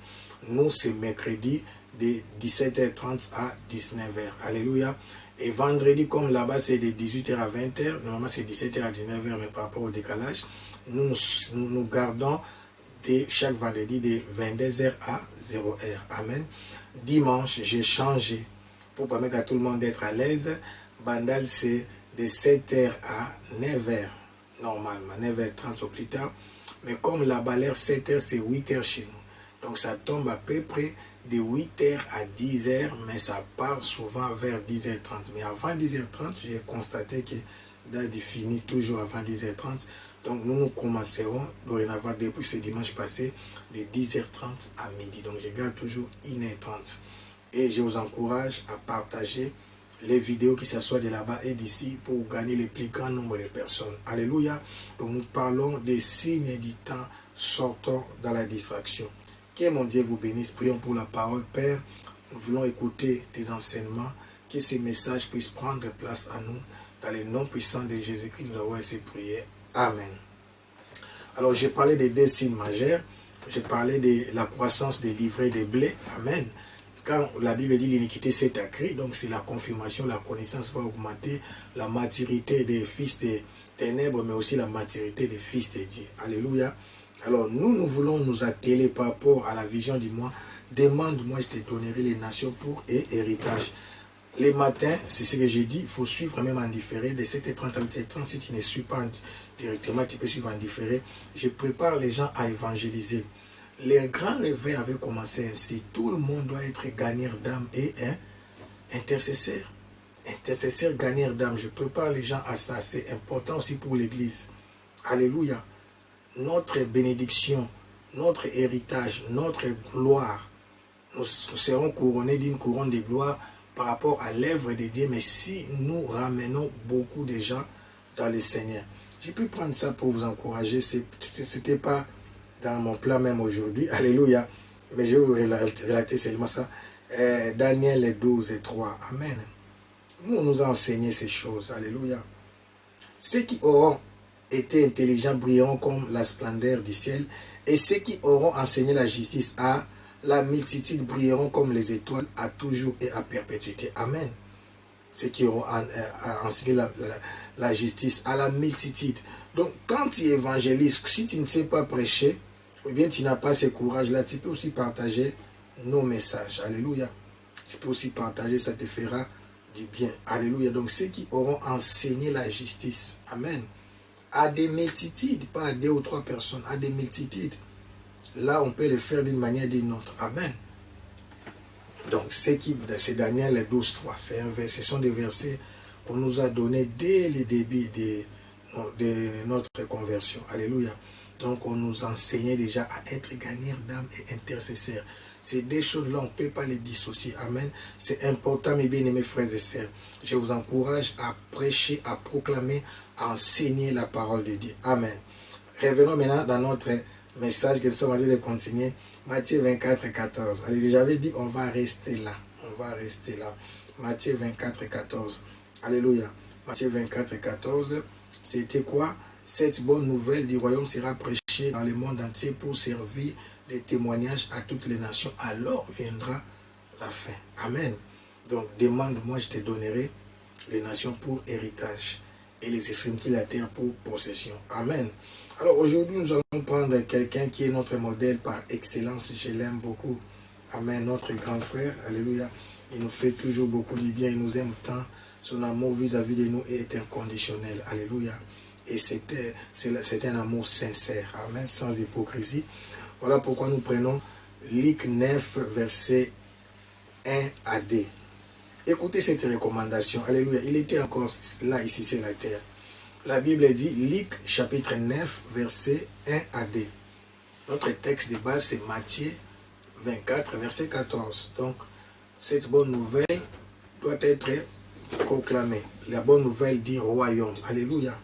Nous, c'est mercredi de 17h30 à 19h. Alléluia. Et vendredi, comme là-bas, c'est de 18h à 20h. Normalement, c'est 17h à 19h, mais par rapport au décalage, nous gardons chaque vendredi de 22h à 0h. Amen. Dimanche, j'ai changé pour permettre à tout le monde d'être à l'aise. Bandal, c'est de 7h à 9h, normalement, 9h30 au plus tard. Mais comme là-bas, l'heure 7h, c'est 8h chez nous. Donc ça tombe à peu près de 8h à 10h, mais ça part souvent vers 10h30. Mais avant 10h30, j'ai constaté que Daddy finit toujours avant 10h30. Donc nous commencerons dorénavant depuis ce dimanche passé de 10h30 à midi. Donc je garde toujours 1h30. Et je vous encourage à partager les vidéos, que ce soit de là-bas et d'ici, pour gagner le plus grand nombre de personnes. Alléluia. Donc nous parlons des signes du temps sortant dans la distraction. Que mon Dieu vous bénisse. Prions pour la parole, Père. Nous voulons écouter tes enseignements. Que ces messages puissent prendre place à nous. Dans le nom puissant de Jésus-Christ, nous avons ainsi prié. Amen. Alors, j'ai parlé des 2 signes majeurs. J'ai parlé de la croissance des livrets de blé. Amen. quand la Bible dit l'iniquité s'est accrue, donc c'est la confirmation, la connaissance va augmenter, la maturité des fils des ténèbres, mais aussi la maturité des fils de Dieu. Alléluia. Alors nous voulons nous atteler par rapport à la vision du mois. Demande-moi, je te donnerai les nations pour héritage. Les matins, c'est ce que j'ai dit, il faut suivre même en différé, de 7h30 à 8h30, si tu ne suis pas directement, tu peux suivre en différé. Je prépare les gens à évangéliser. Les grands réveils avaient commencé ainsi. Tout le monde doit être gagneur d'âme et intercesseur. Intercesseur, gagneur d'âme. Je prépare les gens à ça. C'est important aussi pour l'Église. Alléluia. Notre bénédiction, notre héritage, notre gloire, nous serons couronnés d'une couronne de gloire par rapport à l'œuvre de Dieu, mais si nous ramenons beaucoup de gens dans le Seigneur. J'ai pu prendre ça pour vous encourager, ce n'était pas dans mon plan même aujourd'hui, alléluia, mais je vais vous relater seulement ça. Daniel 12 et 3, amen. Nous a enseigné ces choses, alléluia. Ceux qui auront été intelligents brilleront comme la splendeur du ciel, et ceux qui auront enseigné la justice à la multitude brilleront comme les étoiles à toujours et à perpétuité. Amen. Ceux qui auront enseigné la justice à la multitude. Donc, quand tu évangélises, si tu ne sais pas prêcher, ou bien tu n'as pas ce courage-là, tu peux aussi partager nos messages. Alléluia. Tu peux aussi partager, ça te fera du bien. Alléluia. Donc, ceux qui auront enseigné la justice. Amen. À des multitudes, pas à 2 ou 3 personnes, à des multitudes. Là, on peut le faire d'une manière ou d'une autre. Amen. Donc, c'est Daniel 12, 3. Ce sont des versets qu'on nous a donnés dès le début de notre conversion. Alléluia. Donc, on nous enseignait déjà à être gagneur d'âme et intercesseur. Ces deux choses-là, on ne peut pas les dissocier. Amen. C'est important, mes bien-aimés frères et sœurs. Je vous encourage à prêcher, à proclamer, à enseigner la parole de Dieu. Amen. Revenons maintenant dans notre message que nous sommes en train de continuer. Matthieu 24, 14. Allez, j'avais dit, on va rester là. On va rester là. Matthieu 24, 14. Alléluia. Matthieu 24, 14. C'était quoi? Cette bonne nouvelle du royaume sera prêchée dans le monde entier pour servir de témoignage à toutes les nations. Alors viendra la fin. Amen. Donc, demande-moi, je te donnerai les nations pour héritage et les extrémités de la terre pour possession. Amen. Alors aujourd'hui, nous allons prendre quelqu'un qui est notre modèle par excellence. Je l'aime beaucoup. Amen. Notre grand frère. Alléluia. Il nous fait toujours beaucoup de bien. Il nous aime tant. Son amour vis-à-vis de nous est inconditionnel. Alléluia. Et c'est un amour sincère. Amen. Sans hypocrisie. Voilà pourquoi nous prenons Luc 9, verset 1 à 2. Écoutez cette recommandation. Alléluia. Il était encore là, ici, sur la terre. La Bible dit, Luc chapitre 9, verset 1 à 2. Notre texte de base, c'est Matthieu 24, verset 14. Donc, cette bonne nouvelle doit être proclamée. La bonne nouvelle du royaume. Alléluia.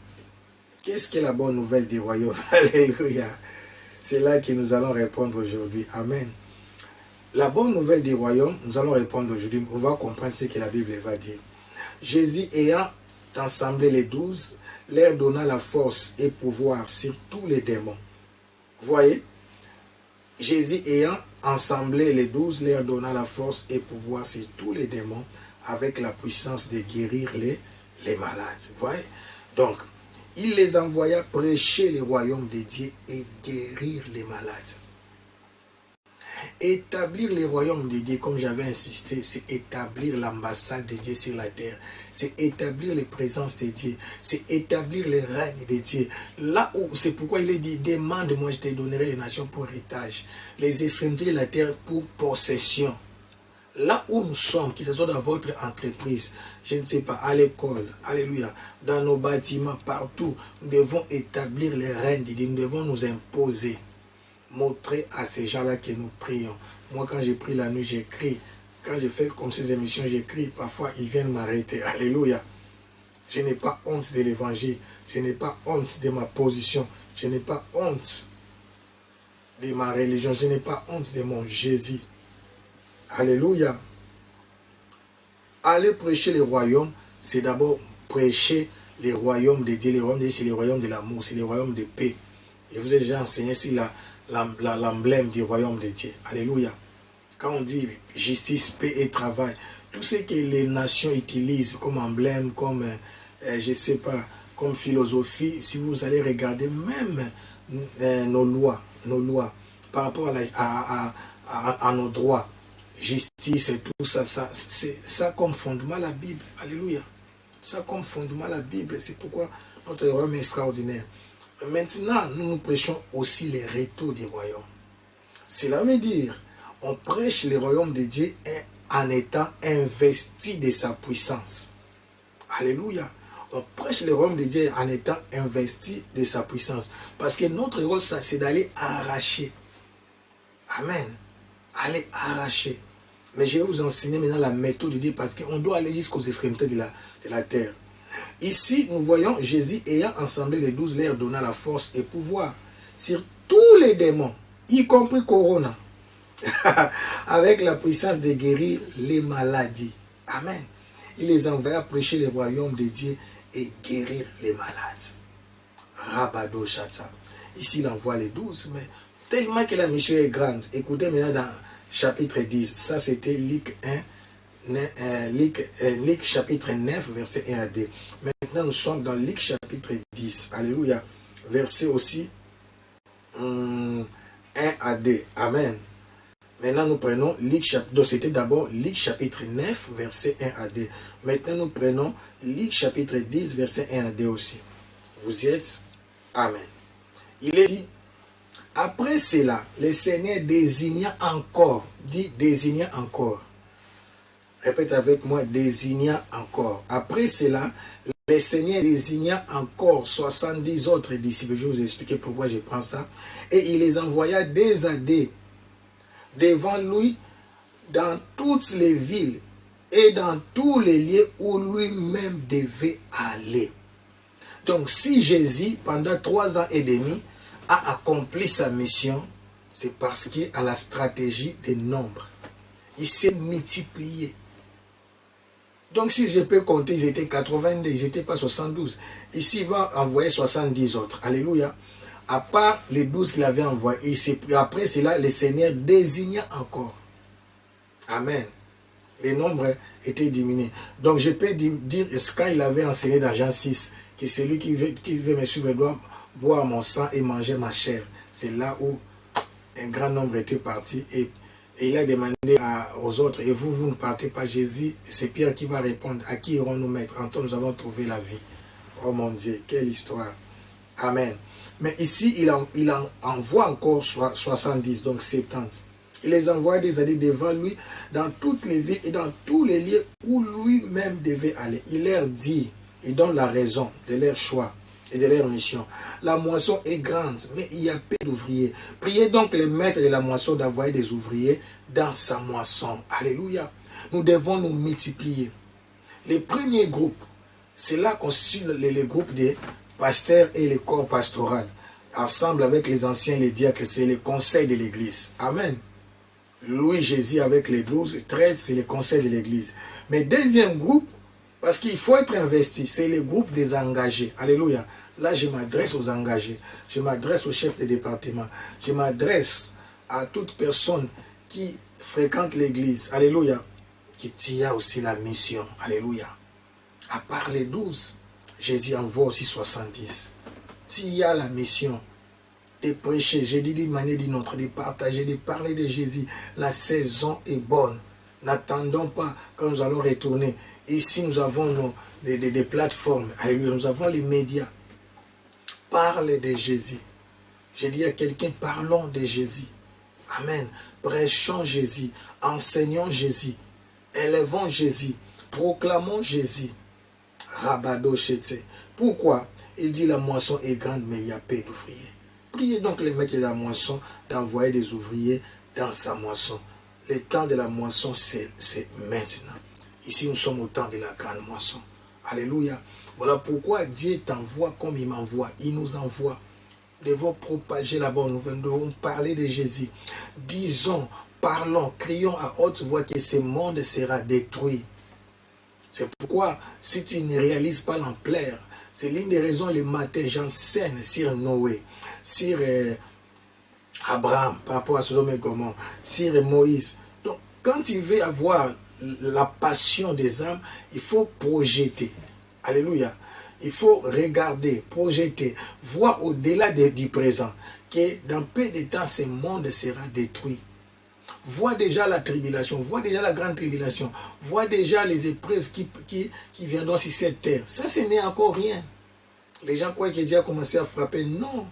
Qu'est-ce que la bonne nouvelle du royaume? Alléluia. C'est là que nous allons répondre aujourd'hui. Amen. La bonne nouvelle du royaume, nous allons répondre aujourd'hui. On va comprendre ce que la Bible va dire. Jésus ayant assemblé les 12, leur donna la force et pouvoir sur tous les démons. Vous voyez, Jésus ayant assemblé les 12, leur donna la force et pouvoir sur tous les démons avec la puissance de guérir les malades. Vous voyez, donc, il les envoya prêcher le royaume de Dieu et guérir les malades. Établir le royaume de Dieu, comme j'avais insisté, c'est établir l'ambassade de Dieu sur la terre. C'est établir les présences de Dieu. C'est établir le règne de Dieu. Là où, c'est pourquoi il est dit, demande-moi, je te donnerai les nations pour héritage. Les extrémités de la terre pour possession. Là où nous sommes, que ce soit dans votre entreprise, je ne sais pas, à l'école, alléluia, dans nos bâtiments, partout, nous devons établir le règne de Dieu. Nous devons nous imposer. Montrer à ces gens-là que nous prions. Moi, quand j'ai pris la nuit, j'écris. Quand je fais comme ces émissions, j'écris. Parfois, ils viennent m'arrêter. Alléluia. Je n'ai pas honte de l'évangile. Je n'ai pas honte de ma position. Je n'ai pas honte de ma religion. Je n'ai pas honte de mon Jésus. Alléluia. Aller prêcher le royaume, c'est d'abord prêcher les royaumes de Dieu. Les royaumes de Dieu, c'est les royaumes de l'amour, c'est les royaumes de paix. Je vous ai déjà enseigné sur l'emblème du royaume de Dieu. Alléluia. Quand on dit justice, paix et travail, tout ce que les nations utilisent comme emblème, comme, je ne sais pas, comme philosophie, si vous allez regarder même nos lois, par rapport à nos droits, justice et tout ça, ça comme fondement la Bible. Alléluia. Ça comme fondement la Bible. C'est pourquoi notre royaume est extraordinaire. Maintenant, nous prêchons aussi les retours du royaume. Cela veut dire, on prêche le royaume de Dieu en étant investi de sa puissance. Alléluia. On prêche le royaume de Dieu en étant investi de sa puissance. Parce que notre rôle, ça, c'est d'aller arracher. Amen. Aller arracher. Mais je vais vous enseigner maintenant la méthode de Dieu parce qu'on doit aller jusqu'aux extrémités de la terre. Ici, nous voyons Jésus ayant assemblé les 12, leur donnant la force et pouvoir sur tous les démons, y compris Corona, avec la puissance de guérir les maladies. Amen. Il les envoya prêcher le royaume de Dieu et guérir les malades. Rabado Chata. Ici, il envoie les 12, mais tellement que la mission est grande. Écoutez maintenant dans chapitre 10. Ça, c'était Luc 1. Luc chapitre 9, verset 1 à 2. Maintenant, nous sommes dans Luc chapitre 10. Alléluia. Verset aussi 1 à 2. Amen. Maintenant, nous prenons Luc chapitre... Donc, c'était d'abord Luc chapitre 9, verset 1 à 2. Maintenant, nous prenons Luc chapitre 10, verset 1 à 2 aussi. Vous y êtes? Amen. Il est dit, après cela, le Seigneur désigna encore. Dit désigna encore. Répète avec moi, désigna encore. Après cela, le Seigneur désigna encore 70 autres disciples. Je vais vous expliquer pourquoi je prends ça. Et il les envoya deux à deux devant lui dans toutes les villes et dans tous les lieux où lui-même devait aller. Donc si Jésus, pendant 3 ans et demi, a accompli sa mission, c'est parce qu'il a la stratégie des nombres. Il s'est multiplié. Donc si je peux compter, ils étaient 82, ils n'étaient pas 72. Ici, il va envoyer 70 autres. Alléluia. À part les 12 qu'il avait envoyés. Après cela, le Seigneur désigna encore. Amen. Les nombres étaient diminués. Donc je peux dire, quand il avait enseigné dans Jean 6, que celui qui veut me suivre doit boire mon sang et manger ma chair. C'est là où un grand nombre était parti. Et il a demandé aux autres, et vous ne partez pas. Jésus, c'est Pierre qui va répondre, à qui irons-nous mettre? En toi, nous avons trouvé la vie. Oh mon Dieu, quelle histoire. Amen. Mais ici, il en envoie encore 70, donc 70. Il les envoie des années devant lui, dans toutes les villes et dans tous les lieux où lui-même devait aller. Il leur dit, il donne la raison de leur choix et de leur mission. La moisson est grande, mais il y a peu d'ouvriers. Priez donc le maître de la moisson d'envoyer des ouvriers dans sa moisson. Alléluia. Nous devons nous multiplier. Les premiers groupes, c'est là qu'on suit les groupes des pasteurs et les corps pastoral. Ensemble avec les anciens, les diacres, c'est le conseil de l'église. Amen. Louis Jésus avec les 12, 13, c'est le conseil de l'église. Mais deuxième groupe, parce qu'il faut être investi, c'est le groupe des engagés. Alléluia. Là, je m'adresse aux engagés. Je m'adresse aux chefs de département. Je m'adresse à toute personne qui fréquente l'église. Alléluia. Qui a aussi la mission. Alléluia. À part les 12, Jésus envoie aussi 70. S'il y a la mission de prêcher, j'ai dit d'une manière ou d'une autre, de partager, de parler de Jésus, la saison est bonne. N'attendons pas quand nous allons retourner. Ici, nous avons des plateformes. Alléluia. Nous avons les médias. Parle de Jésus. J'ai dit à quelqu'un, parlons de Jésus. Amen. Prêchons Jésus. Enseignons Jésus. Élevons Jésus. Proclamons Jésus. Rabado Chete. Pourquoi? Il dit la moisson est grande, mais il y a peu d'ouvriers. Priez donc le maître de la moisson d'envoyer des ouvriers dans sa moisson. Le temps de la moisson, c'est maintenant. Ici, nous sommes au temps de la grande moisson. Alléluia. Voilà pourquoi Dieu t'envoie comme il m'envoie. Il nous envoie. Nous devons propager la bonne nouvelle. Nous devons parler de Jésus. Disons, parlons, crions à haute voix que ce monde sera détruit. C'est pourquoi, si tu ne réalises pas l'ampleur, c'est l'une des raisons, le matin, j'enseigne sur Noé, sur Abraham, par rapport à Sodome et Gomorrhe, sur Moïse. Donc, quand il veut avoir la passion des âmes, il faut projeter. Alléluia. Il faut regarder, projeter, voir au-delà du présent, que dans peu de temps, ce monde sera détruit. Vois déjà la tribulation, vois déjà la grande tribulation, vois déjà les épreuves qui viendront sur cette terre. Ça, ce n'est encore rien. Les gens croient que Dieu a commencé à frapper. Non.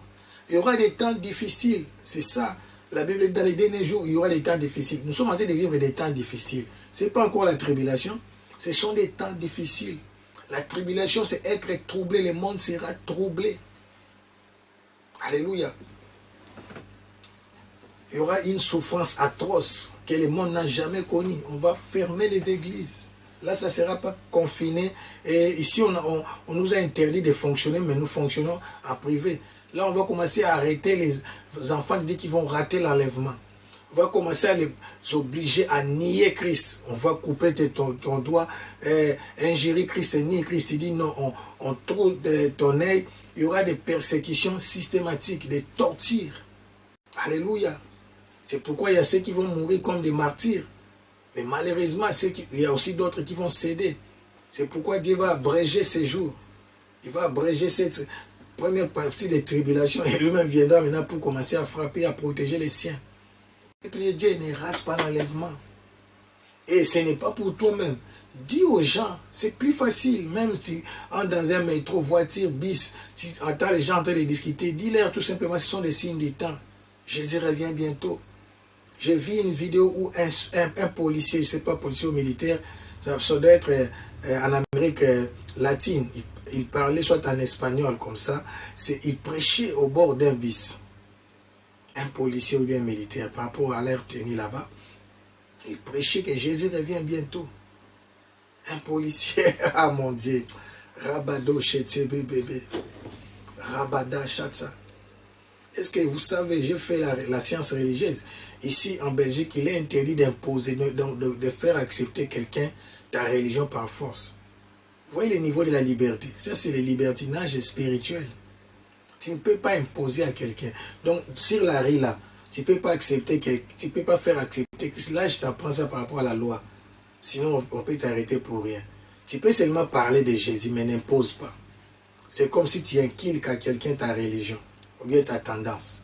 Il y aura des temps difficiles. C'est ça. La Bible dit dans les derniers jours, il y aura des temps difficiles. Nous sommes en train de vivre des temps difficiles. Ce n'est pas encore la tribulation. Ce sont des temps difficiles. La tribulation, c'est être troublé. Le monde sera troublé. Alléluia. Il y aura une souffrance atroce que le monde n'a jamais connue. On va fermer les églises. Là, ça ne sera pas confiné. Et ici, on nous a interdit de fonctionner, mais nous fonctionnons en privé. Là, on va commencer à arrêter les enfants de Dieu qui vont rater l'enlèvement. On va commencer à les obliger à nier Christ. On va couper ton doigt, ingérer Christ, nier Christ. Il dit non, on trouve ton œil. Il y aura des persécutions systématiques, des tortures. Alléluia. C'est pourquoi il y a ceux qui vont mourir comme des martyrs. Mais malheureusement, il y a aussi d'autres qui vont céder. C'est pourquoi Dieu va abréger ces jours. Il va abréger cette première partie des tribulations. Et lui-même viendra maintenant pour commencer à frapper, à protéger les siens. Et puis Dieu ne rase pas l'enlèvement. Et ce n'est pas pour toi-même. Dis aux gens, c'est plus facile. Même si dans un métro, voiture, bis, tu entends les gens en train de discuter, dis-leur tout simplement, ce sont des signes du temps. Jésus revient bientôt. J'ai vu une vidéo où un policier, je ne sais pas, policier ou militaire, ça doit être en Amérique latine, il parlait soit en espagnol comme ça, il prêchait au bord d'un bus. Un policier ou bien un militaire, par rapport à l'air tenu là-bas, il prêchait que Jésus revient bientôt. Un policier, ah mon Dieu, Rabado Chetze bébé, Rabada Chatza. Est-ce que vous savez, j'ai fait la science religieuse. Ici, en Belgique, il est interdit d'imposer, de faire accepter quelqu'un ta religion par force. Vous voyez le niveau de la liberté. Ça, c'est le libertinage spirituel. Tu ne peux pas imposer à quelqu'un. Donc, sur la rue, là, tu ne peux pas accepter, tu ne peux pas faire accepter. Là, je t'apprends ça par rapport à la loi. Sinon, on peut t'arrêter pour rien. Tu peux seulement parler de Jésus, mais n'impose pas. C'est comme si tu inculques à quelqu'un ta religion. Ou bien ta tendance.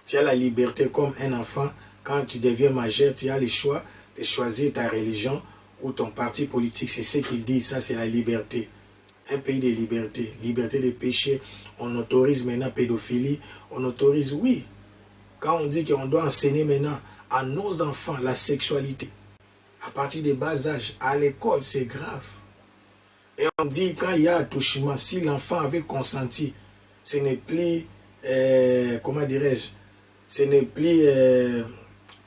Tu as la liberté comme un enfant. Quand tu deviens majeur, tu as le choix de choisir ta religion ou ton parti politique. C'est ce qu'il dit. Ça, c'est la liberté. Un pays de liberté. Liberté de péché. On autorise maintenant pédophilie. On autorise, oui. Quand on dit qu'on doit enseigner maintenant à nos enfants la sexualité, à partir des bas âges, à l'école, c'est grave. Et on dit, quand il y a attouchement, si l'enfant avait consenti, ce n'est plus, comment dirais-je, ce n'est plus,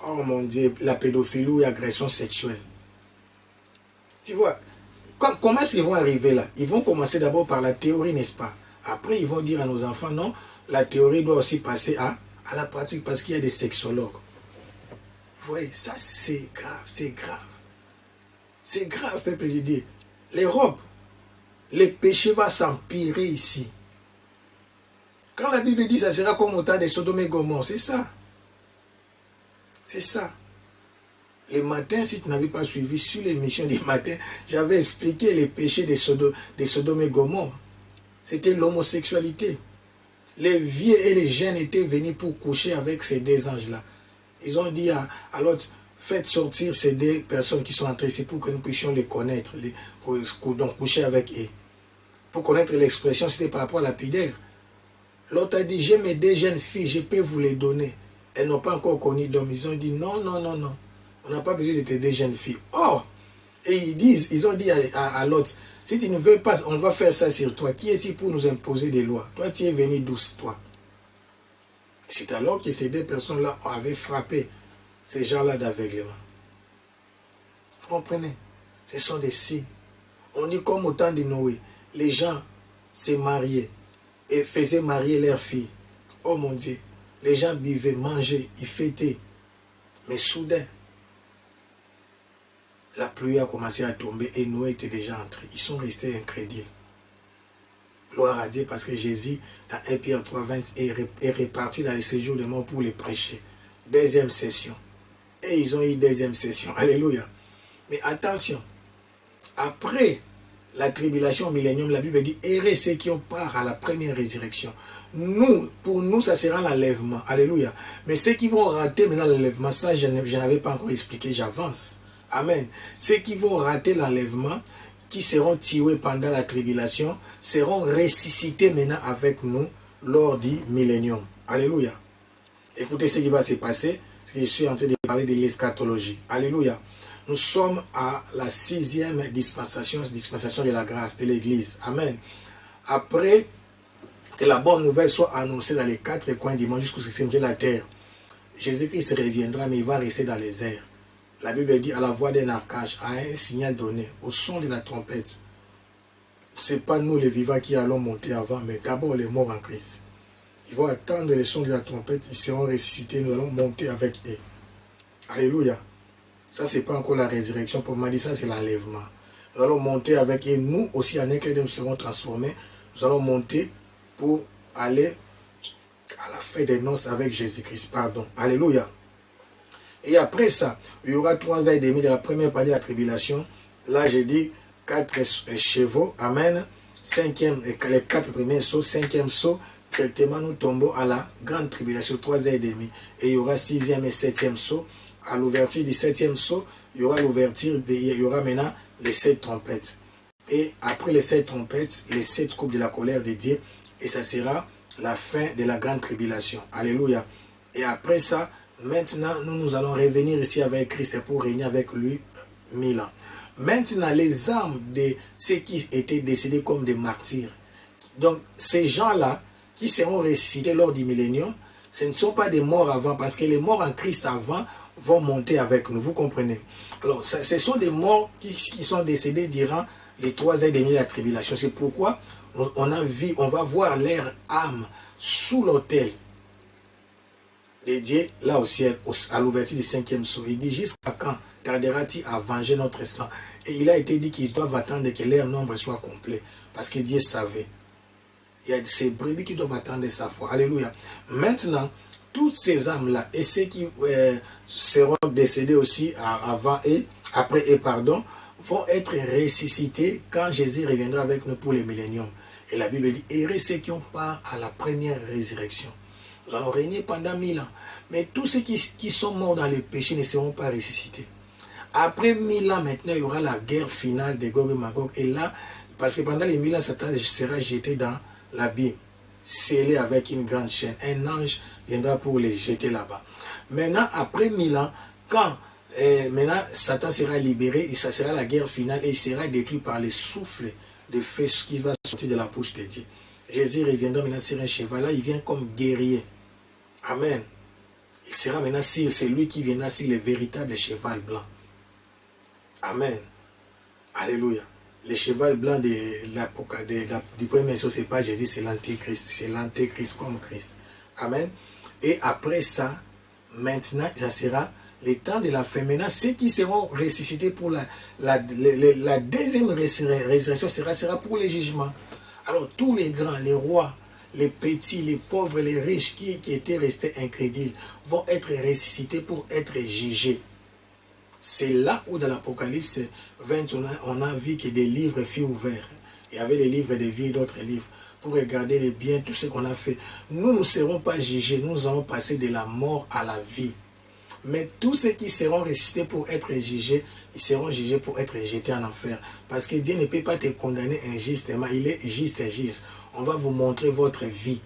oh mon Dieu, la pédophilie ou l'agression sexuelle. Tu vois, comment est-ce qu'ils vont arriver là? Ils vont commencer d'abord par la théorie, n'est-ce pas? Après, ils vont dire à nos enfants, non, la théorie doit aussi passer à la pratique parce qu'il y a des sexologues. Vous voyez, ça c'est grave, c'est grave. C'est grave, peuple de Dieu. L'Europe, le péché va s'empirer ici. Quand la Bible dit ça sera comme au temps de Sodome et Gomorrhe, c'est ça. C'est ça. Le matin, si tu n'avais pas suivi sur l'émission du matin, j'avais expliqué les péchés de Sodome et Gomorrhe. C'était l'homosexualité. Les vieux et les jeunes étaient venus pour coucher avec ces deux anges-là. Ils ont dit à l'autre, faites sortir ces deux personnes qui sont entrées ici pour que nous puissions les connaître, donc coucher avec eux. Pour connaître l'expression, c'était par rapport à la pudeur. L'autre a dit, j'ai mes deux jeunes filles, je peux vous les donner. Elles n'ont pas encore connu d'homme. Ils ont dit, non, non, non, non. On n'a pas besoin de tes deux jeunes filles. Oh! Et ils ont dit à l'autre, si tu ne veux pas, on va faire ça sur toi. Qui es-tu pour nous imposer des lois? Toi, tu es venu douce, toi. C'est alors que ces deux personnes-là avaient frappé ces gens-là d'aveuglement. Vous comprenez? Ce sont des signes. On dit comme au temps de Noé, les gens se mariaient et faisaient marier leurs filles. Oh mon Dieu, les gens buvaient, mangeaient, ils fêtaient. Mais soudain, la pluie a commencé à tomber et Noé était déjà entré. Ils sont restés incrédules. Gloire à Dieu parce que Jésus, dans 1 Pierre 3, 20, est reparti dans les séjours des morts pour les prêcher. Deuxième session. Et ils ont eu deuxième session. Alléluia. Mais attention, après la tribulation au millénium, la Bible dit, errez ceux qui ont part à la première résurrection. Nous, pour nous, ça sera l'enlèvement. Alléluia. Mais ceux qui vont rater maintenant l'enlèvement, ça, je n'avais pas encore expliqué, j'avance. Amen. Ceux qui vont rater l'enlèvement, qui seront tués pendant la tribulation, seront ressuscités maintenant avec nous lors du millénium. Alléluia. Écoutez ce qui va se passer. Je suis en train de parler de l'eschatologie. Alléluia. Nous sommes à la 6e dispensation de la grâce de l'Église. Amen. Après que la bonne nouvelle soit annoncée dans les 4 coins du monde jusqu'au 6e de la terre, Jésus-Christ reviendra, mais il va rester dans les airs. La Bible dit à la voix d'un archange, à un signal donné, au son de la trompette. Ce n'est pas nous les vivants qui allons monter avant, mais d'abord les morts en Christ. Ils vont attendre le son de la trompette, ils seront ressuscités, nous allons monter avec eux. Alléluia. Ça, ce n'est pas encore la résurrection. Pour moi, ça, c'est l'enlèvement. Nous allons monter avec eux. Nous aussi, en un clin d'œil, nous serons transformés. Nous allons monter pour aller à la fête des noces avec Jésus-Christ. Pardon. Alléluia. Et après ça, il y aura 3 ans et demi de la première partie de la tribulation. Là, j'ai dit 4 chevaux. Amen. 5e, les 4 premiers sauts. 5e saut. Directement, nous tombons à la grande tribulation. 3 ans et demi. Et il y aura 6e et 7e saut. À l'ouverture du 7e saut, il y aura maintenant les 7 trompettes. Et après les 7 trompettes, les 7 coupes de la colère de Dieu. Et ça sera la fin de la grande tribulation. Alléluia. Et après ça, maintenant, nous allons revenir ici avec Christ pour régner avec lui 1000 ans. Maintenant, les âmes de ceux qui étaient décédés comme des martyrs. Donc, ces gens-là, qui seront ressuscités lors du millénium, ce ne sont pas des morts avant, parce que les morts en Christ avant vont monter avec nous, vous comprenez. Alors, ce sont des morts qui sont décédés durant les 3 ans et demi de la tribulation. C'est pourquoi on va voir leur âme sous l'autel de Dieu, là au ciel, à l'ouverture du 5e saut. Il dit, jusqu'à quand tarderas-tu à venger notre sang? Et il a été dit qu'ils doivent attendre que leur nombre soit complet, parce que Dieu savait. Il y a ces brebis qui doivent attendre sa foi. Alléluia. Maintenant, toutes ces âmes-là, et ceux qui seront décédés aussi avant et après et pardon, vont être ressuscités quand Jésus reviendra avec nous pour les milléniums. Et la Bible dit, errez ceux qui ont part à la première résurrection. Nous allons régner pendant 1000 ans. Mais tous ceux qui sont morts dans le péché ne seront pas ressuscités. Après 1000 ans, maintenant, il y aura la guerre finale de Gog et Magog. Et là, parce que pendant les 1000 ans, Satan sera jeté dans l'abîme, scellé avec une grande chaîne. Un ange viendra pour les jeter là-bas. Maintenant, après 1000 ans, quand maintenant Satan sera libéré, et ça sera la guerre finale, et il sera détruit par les souffles de feu qui va sortir de la bouche de Dieu. Jésus reviendra maintenant sur un cheval. Là, il vient comme guerrier. Amen. Il sera maintenant c'est lui qui viendra sur le véritable cheval blanc. Amen. Alléluia. Le cheval blanc du premier saut, ce n'est pas Jésus, c'est l'antéchrist. C'est l'antéchrist comme Christ. Amen. Et après ça, maintenant, ça sera le temps de la fin. Maintenant, ceux qui seront ressuscités pour la deuxième résurrection sera pour le jugement. Alors, tous les grands, les rois, les petits, les pauvres, les riches qui étaient restés incrédules vont être ressuscités pour être jugés. C'est là où dans l'Apocalypse 20, on a vu que des livres furent ouverts. Il y avait les livres de vie et d'autres livres pour regarder les biens, tout ce qu'on a fait. Nous ne serons pas jugés, nous allons passer de la mort à la vie. Mais tous ceux qui seront ressuscités pour être jugés, ils seront jugés pour être jetés en enfer. Parce que Dieu ne peut pas te condamner injustement, il est juste et juste. On va vous montrer votre vie,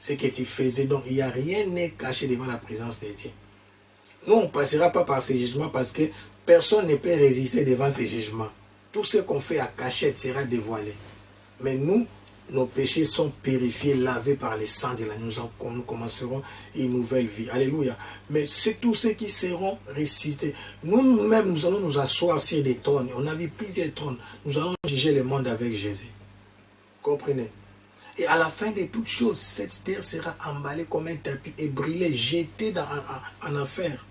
ce que tu faisais. Donc il n'y a rien n'est caché devant la présence de Dieu. Nous, on ne passera pas par ces jugements parce que personne ne peut résister devant ces jugements. Tout ce qu'on fait à cachette sera dévoilé. Mais nous, nos péchés sont purifiés, lavés par le sang de l'agneau. Nous commencerons une nouvelle vie. Alléluia. Mais c'est tous ceux qui seront ressuscités. Nous-mêmes, nous allons nous asseoir sur des trônes. On a vu plusieurs trônes. Nous allons juger le monde avec Jésus. Comprenez? Et à la fin de toutes choses, cette terre sera emballée comme un tapis et brûlée, jetée en enfer.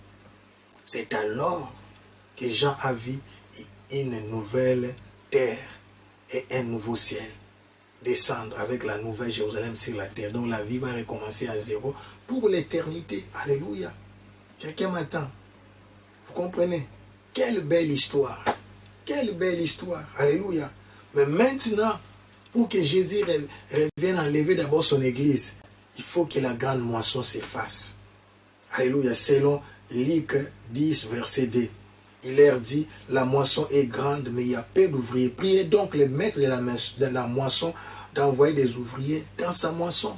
C'est alors que Jean a vu une nouvelle terre et un nouveau ciel descendre avec la nouvelle Jérusalem sur la terre. Donc la vie va recommencer à zéro pour l'éternité. Alléluia. Quelqu'un m'attend? Vous comprenez? Quelle belle histoire. Quelle belle histoire. Alléluia. Mais maintenant, pour que Jésus revienne enlever d'abord son église, il faut que la grande moisson s'efface. Alléluia. Selon Luc 10, verset 2. Il leur dit, la moisson est grande, mais il y a peu d'ouvriers. Priez donc le maître de la moisson d'envoyer des ouvriers dans sa moisson.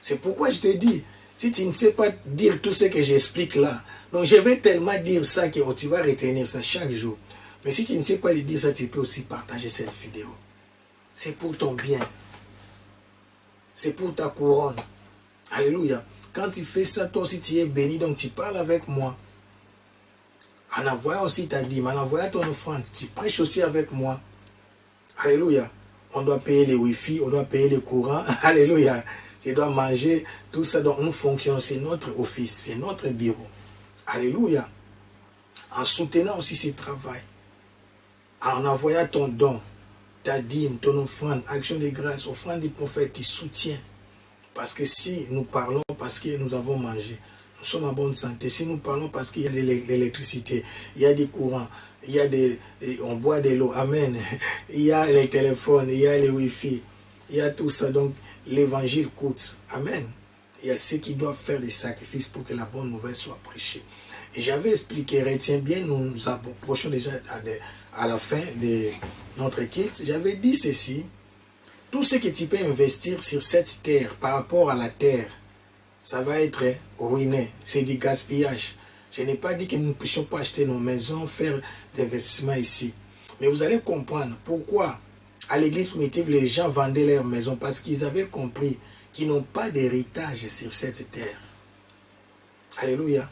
C'est pourquoi je te dis, si tu ne sais pas dire tout ce que j'explique là, donc je vais tellement dire ça que tu vas retenir ça chaque jour. Mais si tu ne sais pas le dire ça, tu peux aussi partager cette vidéo. C'est pour ton bien. C'est pour ta couronne. Alléluia. Quand tu fais ça, toi aussi tu es béni, donc tu parles avec moi. En envoyant aussi ta dîme, en envoyant ton offrande, tu prêches aussi avec moi. Alléluia. On doit payer les wifi, on doit payer les courants. Alléluia. Je dois manger, tout ça. Donc nous fonctionnons, c'est notre office, c'est notre bureau. Alléluia. En soutenant aussi ce travail. En envoyant ton don, ta dîme, ton offrande, action de grâce, offrande des prophètes, tu soutiens. Parce que si nous parlons parce que nous avons mangé, nous sommes en bonne santé. Si nous parlons parce qu'il y a de l'électricité, il y a des courants, on boit de l'eau, amen. Il y a les téléphones, il y a les wifi, il y a tout ça. Donc l'évangile coûte, amen. Il y a ceux qui doivent faire des sacrifices pour que la bonne nouvelle soit prêchée. Et j'avais expliqué, retiens bien, nous nous approchons déjà à la fin de notre kit. J'avais dit ceci, tout ce que tu peux investir sur cette terre par rapport à la terre, ça va être ruiné. C'est du gaspillage. Je n'ai pas dit que nous ne puissions pas acheter nos maisons, faire des investissements ici. Mais vous allez comprendre pourquoi à l'église primitive, les gens vendaient leurs maisons. Parce qu'ils avaient compris qu'ils n'ont pas d'héritage sur cette terre. Alléluia.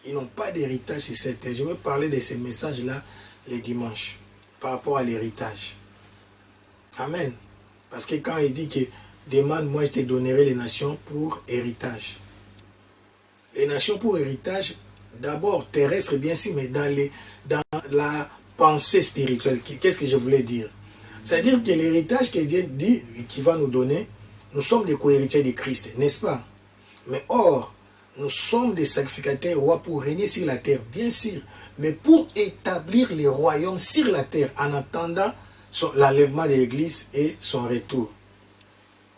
Ils n'ont pas d'héritage sur cette terre. Je vais parler de ces messages-là les dimanches par rapport à l'héritage. Amen. Parce que quand il dit que demande, moi je te donnerai les nations pour héritage. Les nations pour héritage, d'abord terrestre bien sûr, mais dans la pensée spirituelle. Qu'est-ce que je voulais dire? C'est-à-dire que l'héritage que Dieu dit, qu'il va nous donner, nous sommes des co-héritiers de Christ, n'est-ce pas? Mais or, nous sommes des sacrificateurs rois pour régner sur la terre, bien sûr, mais pour établir les royaumes sur la terre en attendant l'enlèvement de l'église et son retour.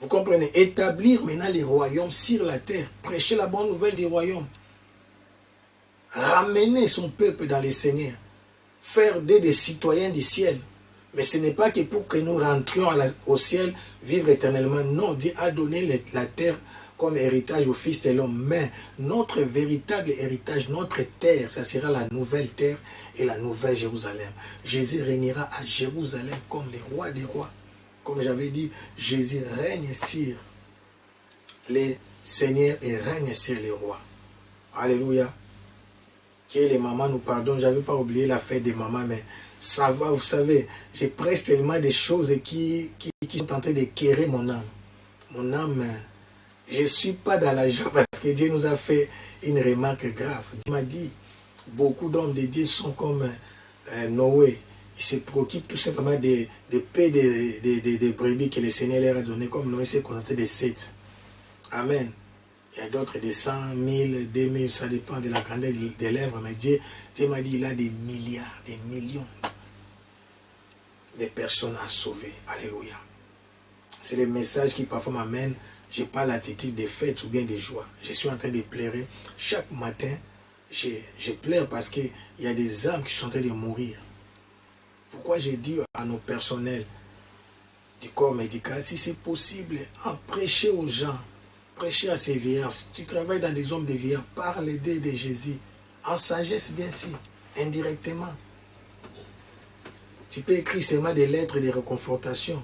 Vous comprenez? Établir maintenant les royaumes sur la terre, prêcher la bonne nouvelle des royaumes, ramener son peuple dans les seigneurs, faire des citoyens du ciel. Mais ce n'est pas que pour que nous rentrions au ciel, vivre éternellement. Non, Dieu a donné la terre comme héritage au Fils de l'homme. Mais notre véritable héritage, notre terre, ça sera la nouvelle terre et la nouvelle Jérusalem. Jésus régnera à Jérusalem comme le roi des rois. Comme j'avais dit, Jésus règne sur les seigneurs et règne sur les rois. Alléluia. Que les mamans nous pardonnent. Je n'avais pas oublié la fête des mamans, mais ça va, vous savez, je presse tellement des choses qui sont en train de quérir mon âme. Mon âme, je ne suis pas dans la joie parce que Dieu nous a fait une remarque grave. Dieu m'a dit, beaucoup d'hommes de Dieu sont comme Noé. Ils se préoccupent tout simplement des paix des brebis que le Seigneur leur a donné, comme Noé s'est contenté des 7. Amen. Il y a d'autres des 100 000, 2000, ça dépend de la grandeur des lèvres. Mais Dieu m'a dit, il a des milliards, des millions de personnes à sauver. Alléluia. C'est le message qui parfois m'amène. Je parle à titre de fête ou bien de joie. Je suis en train de pleurer. Chaque matin, je pleure parce qu'il y a des âmes qui sont en train de mourir. Pourquoi je dis à nos personnels du corps médical, si c'est possible, en prêcher aux gens, prêcher à ces vieillards. Si tu travailles dans des hommes de vieillards, parle de Jésus. En sagesse, bien sûr, indirectement. Tu peux écrire seulement des lettres de réconfortation.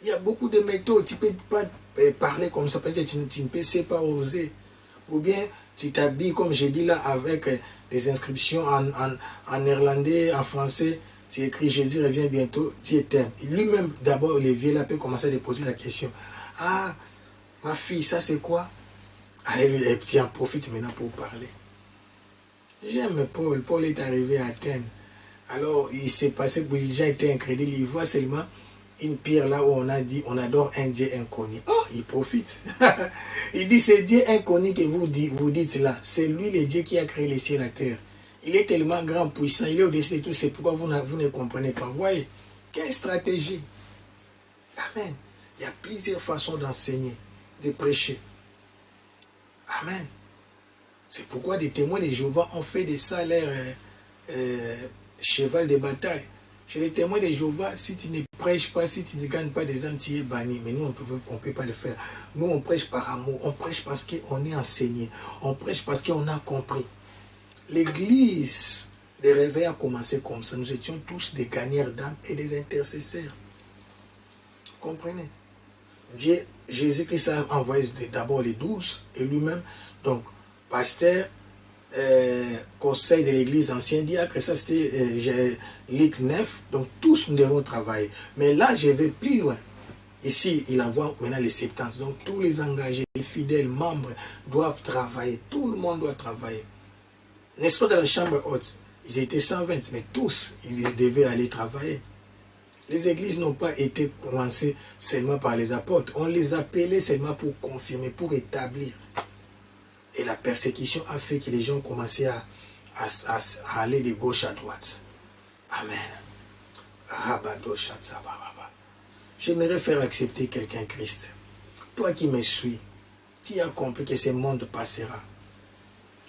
Il y a beaucoup de méthodes. Tu ne peux pas parler comme ça. Peut-être que tu ne peux pas oser. Ou bien tu t'habilles, comme j'ai dit là, avec des inscriptions en néerlandais, en français. Tu écris Jésus revient bientôt, Dieu t'aime. Lui-même, d'abord, Olivier là peut commencer à poser la question. Ah, ma fille, ça c'est quoi? Alléluia. Et tu en profites maintenant pour parler. J'aime Paul. Paul est arrivé à Athènes. Alors, il s'est passé que les gens étaient incrédules. Il voit seulement une pierre là où on a dit, on adore un Dieu inconnu. Oh, il profite. Il dit, c'est Dieu inconnu que vous dites là. C'est lui le Dieu qui a créé les cieux et la terre. Il est tellement grand, puissant, il est au-dessus de tout. C'est pourquoi vous ne comprenez pas. Vous voyez, quelle stratégie. Amen. Il y a plusieurs façons d'enseigner, de prêcher. Amen. C'est pourquoi des témoins de Jéhovah ont fait de ça leur cheval de bataille. Chez les témoins de Jéhovah, si tu ne prêches pas, si tu ne gagnes pas des âmes, tu es banni. Mais nous, on ne peut pas le faire. Nous, on prêche par amour. On prêche parce qu'on est enseigné. On prêche parce qu'on a compris. L'église des réveils a commencé comme ça. Nous étions tous des gagnants d'âmes et des intercesseurs. Vous comprenez? Dieu, Jésus-Christ a envoyé d'abord les 12 et lui-même, donc, pasteur, conseil de l'église, ancien diacre, ça c'était Luc 9, donc tous nous devons travailler. Mais là, je vais plus loin. Ici, il envoie maintenant les 70, donc tous les engagés, les fidèles, membres doivent travailler, tout le monde doit travailler. N'est-ce pas, dans la chambre haute, ils étaient 120, mais tous, ils devaient aller travailler. Les églises n'ont pas été commencées seulement par les apôtres, on les appelait seulement pour confirmer, pour établir. Et la persécution a fait que les gens commençaient à aller de gauche à droite. Amen. J'aimerais faire accepter quelqu'un Christ. Toi qui me suis, qui as compris que ce monde passera.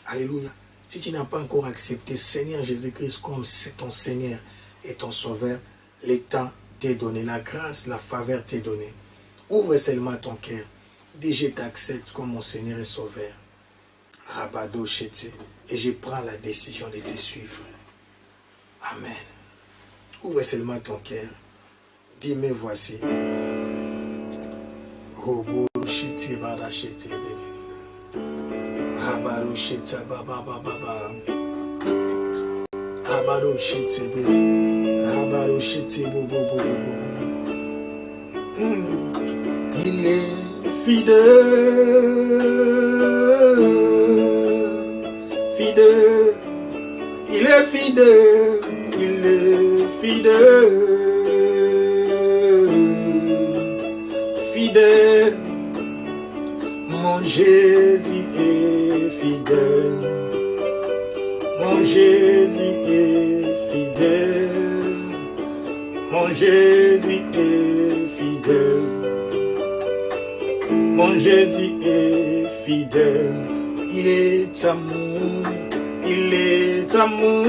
Alléluia. Si tu n'as pas encore accepté Seigneur Jésus-Christ comme ton Seigneur et ton Sauveur, le temps t'est donné, la grâce, la faveur t'est donnée. Ouvre seulement ton cœur. Dis, je t'accepte comme mon Seigneur et Sauveur. Rabado Chete, et je prends la décision de te suivre. Amen. Ouvre seulement ton cœur. Dis, me voici. Robo Chete, Bada Chete, Rabado Chete, Baba Baba. Rabado Chete, Rabado Chete, Bobo. Il est fidèle. Fidèle, il est fidèle, il est fidèle, fidèle, mon Jésus est fidèle, mon Jésus est fidèle, mon Jésus est fidèle, mon Jésus est fidèle, il est amour. Il est amour,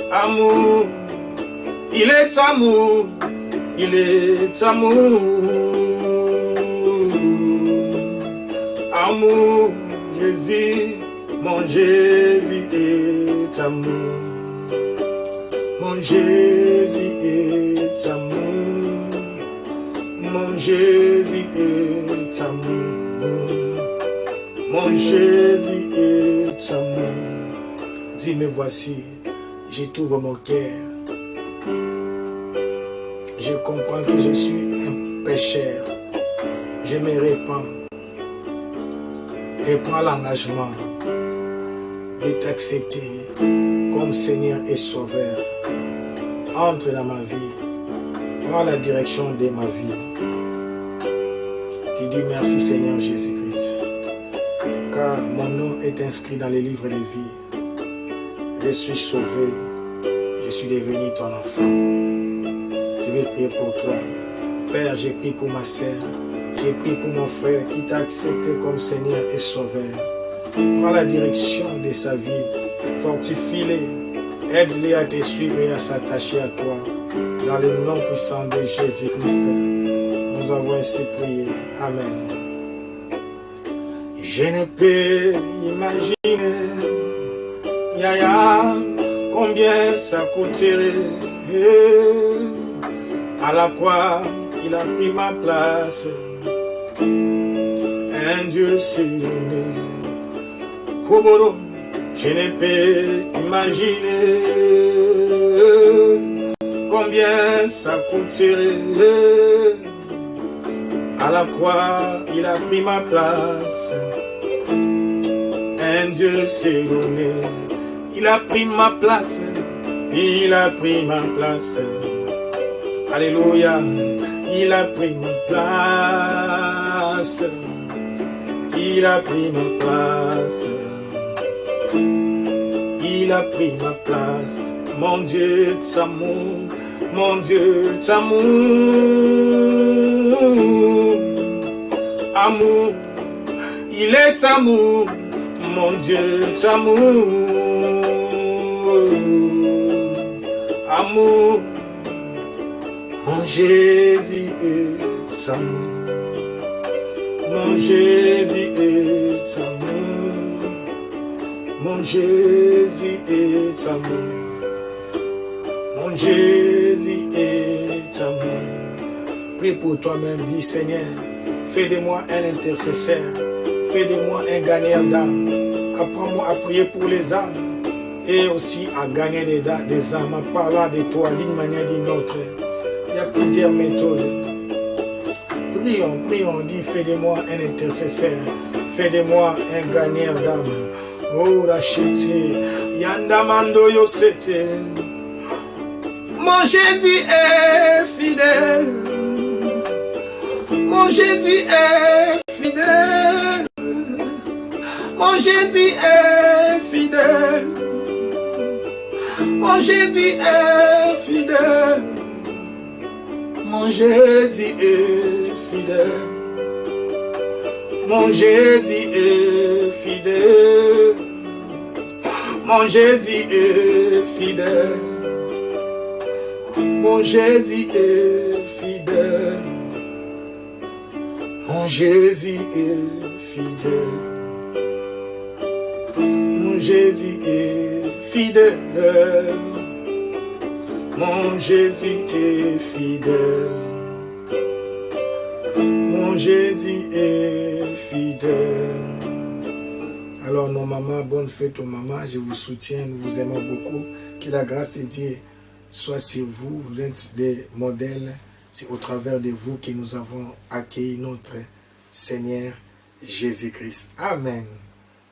amour, il est amour, il est amour, amour, Jésus, mon Jésus est amour, mon Jésus est amour, mon Jésus est amour. Mon Jésus est amour. Dis, me voici, je t'ouvre mon cœur. Je comprends que je suis un pécheur. Je me répands. Je prends l'engagement de t'accepter comme Seigneur et Sauveur. Entre dans ma vie. Prends la direction de ma vie. Tu dis merci Seigneur Jésus-Christ. Car mon nom est inscrit dans les livres de vie. Je suis sauvé. Je suis devenu ton enfant. Je vais prier pour toi. Père, j'ai prié pour ma sœur. J'ai prié pour mon frère qui t'a accepté comme Seigneur et Sauveur. Prends la direction de sa vie. Fortifie-les. Aide-les à te suivre et à s'attacher à toi. Dans le nom puissant de Jésus-Christ, nous avons ainsi prié. Amen. Je ne peux imaginer, Yaya, combien ça coûterait. À la croix, il a pris ma place. Un Dieu s'est donné. Koboro, je ne peux imaginer combien ça coûterait. À la croix, il a pris ma place. Un Dieu s'est donné. Il a pris ma place. Il a pris ma place. Alléluia. Il a pris ma place. Il il a pris ma place. Il a pris ma place. Mon Dieu d'amour, mon Dieu d'amour. Amour, il est amour, mon Dieu d'amour. Amour, mon Jésus est amour. Mon Jésus est amour. Mon Jésus est amour. Mon Jésus est amour. Prie pour toi-même, dis Seigneur, fais de moi un intercesseur. Fais de moi un gagnant d'âme. Apprends-moi à prier pour les âmes et aussi à gagner des âmes en parlant de toi d'une manière ou d'une autre. Il y a plusieurs méthodes. Prions, dit fais de moi un intercesseur. Fais de moi un gagnant d'âme. Oh, la chiti, yandamando yosete. Mon Jésus est fidèle. Mon Jésus est fidèle. Mon Jésus est fidèle. Mon Jésus est fidèle. Mon Jésus est fidèle. Mon Jésus est fidèle. Mon Jésus est fidèle. Mon Jésus est fidèle. Mon Jésus est fidèle. Mon Jésus est fidèle. Mon Jésus est fidèle. Mon Jésus est fidèle. Alors nos mamans, bonne fête aux mamans, je vous soutiens, nous vous aimons beaucoup. Que la grâce de Dieu soit sur vous, vous êtes des modèles. C'est au travers de vous que nous avons accueilli notre Seigneur Jésus-Christ. Amen.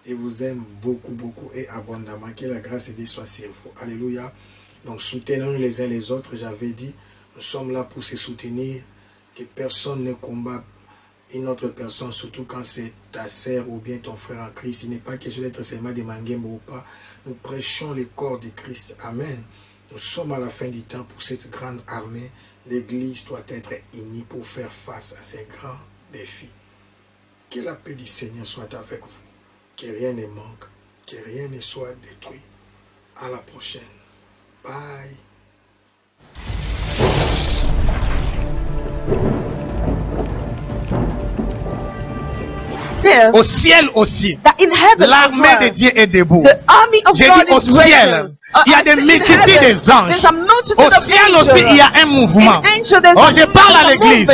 Je vous aime beaucoup, beaucoup et abondamment. Que la grâce de Dieu soit sur vous. Alléluia. Donc soutenons les uns les autres. J'avais dit, nous sommes là pour se soutenir. Que personne ne combat une autre personne, surtout quand c'est ta sœur ou bien ton frère en Christ. Il n'est pas question d'être seulement des manguembe ou pas. Nous prêchons le corps de Christ. Amen. Nous sommes à la fin du temps pour cette grande armée. L'Église doit être unie pour faire face à ces grands défis. Que la paix du Seigneur soit avec vous. Que rien ne manque. Que rien ne soit détruit. À la prochaine. Bye. Au ciel aussi, l'armée de Dieu est debout. J'ai dit au ciel, il y a des multitudes des anges. Au ciel aussi, il y a un mouvement. Oh, je parle à l'église.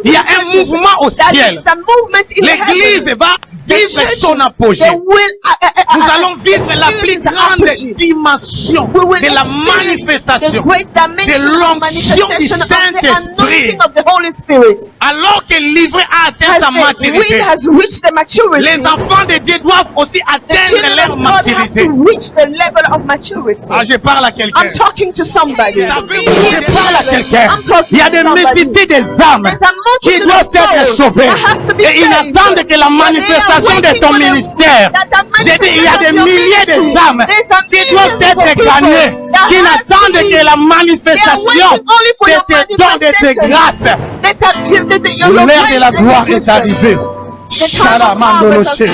Il y a un mouvement au ciel. L'église va vivre son apogée. Nous allons vivre la plus grande dimension de la manifestation de l'onction du Saint-Esprit. Alors que l'ivraie a atteint sa maturité, les enfants de Dieu doivent aussi atteindre leur maturité. Ah, je parle à quelqu'un. Je parle à quelqu'un. Il y a des multitudes des âmes qui doivent être sauvées. Et ils attendent que la manifestation de ton ministère. J'ai dit, il y a des milliers de âmes qui doivent être gagnées, qui attendent que la manifestation de tes dons, de tes grâces. L'heure de la gloire est arrivée. Shalamandoloché.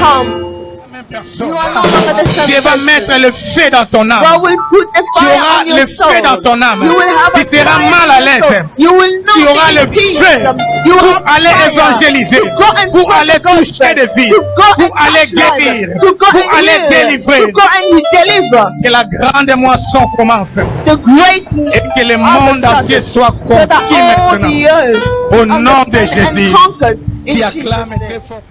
Dieu va mettre le feu dans ton âme. Tu auras le feu dans ton âme. Tu seras mal à l'aise. Tu auras le feu pour aller évangéliser, pour aller toucher des vies, pour aller guérir, pour aller délivrer. Que la grande moisson commence et que le monde entier soit conquis maintenant. Au nom de Jésus, tu acclames très fort.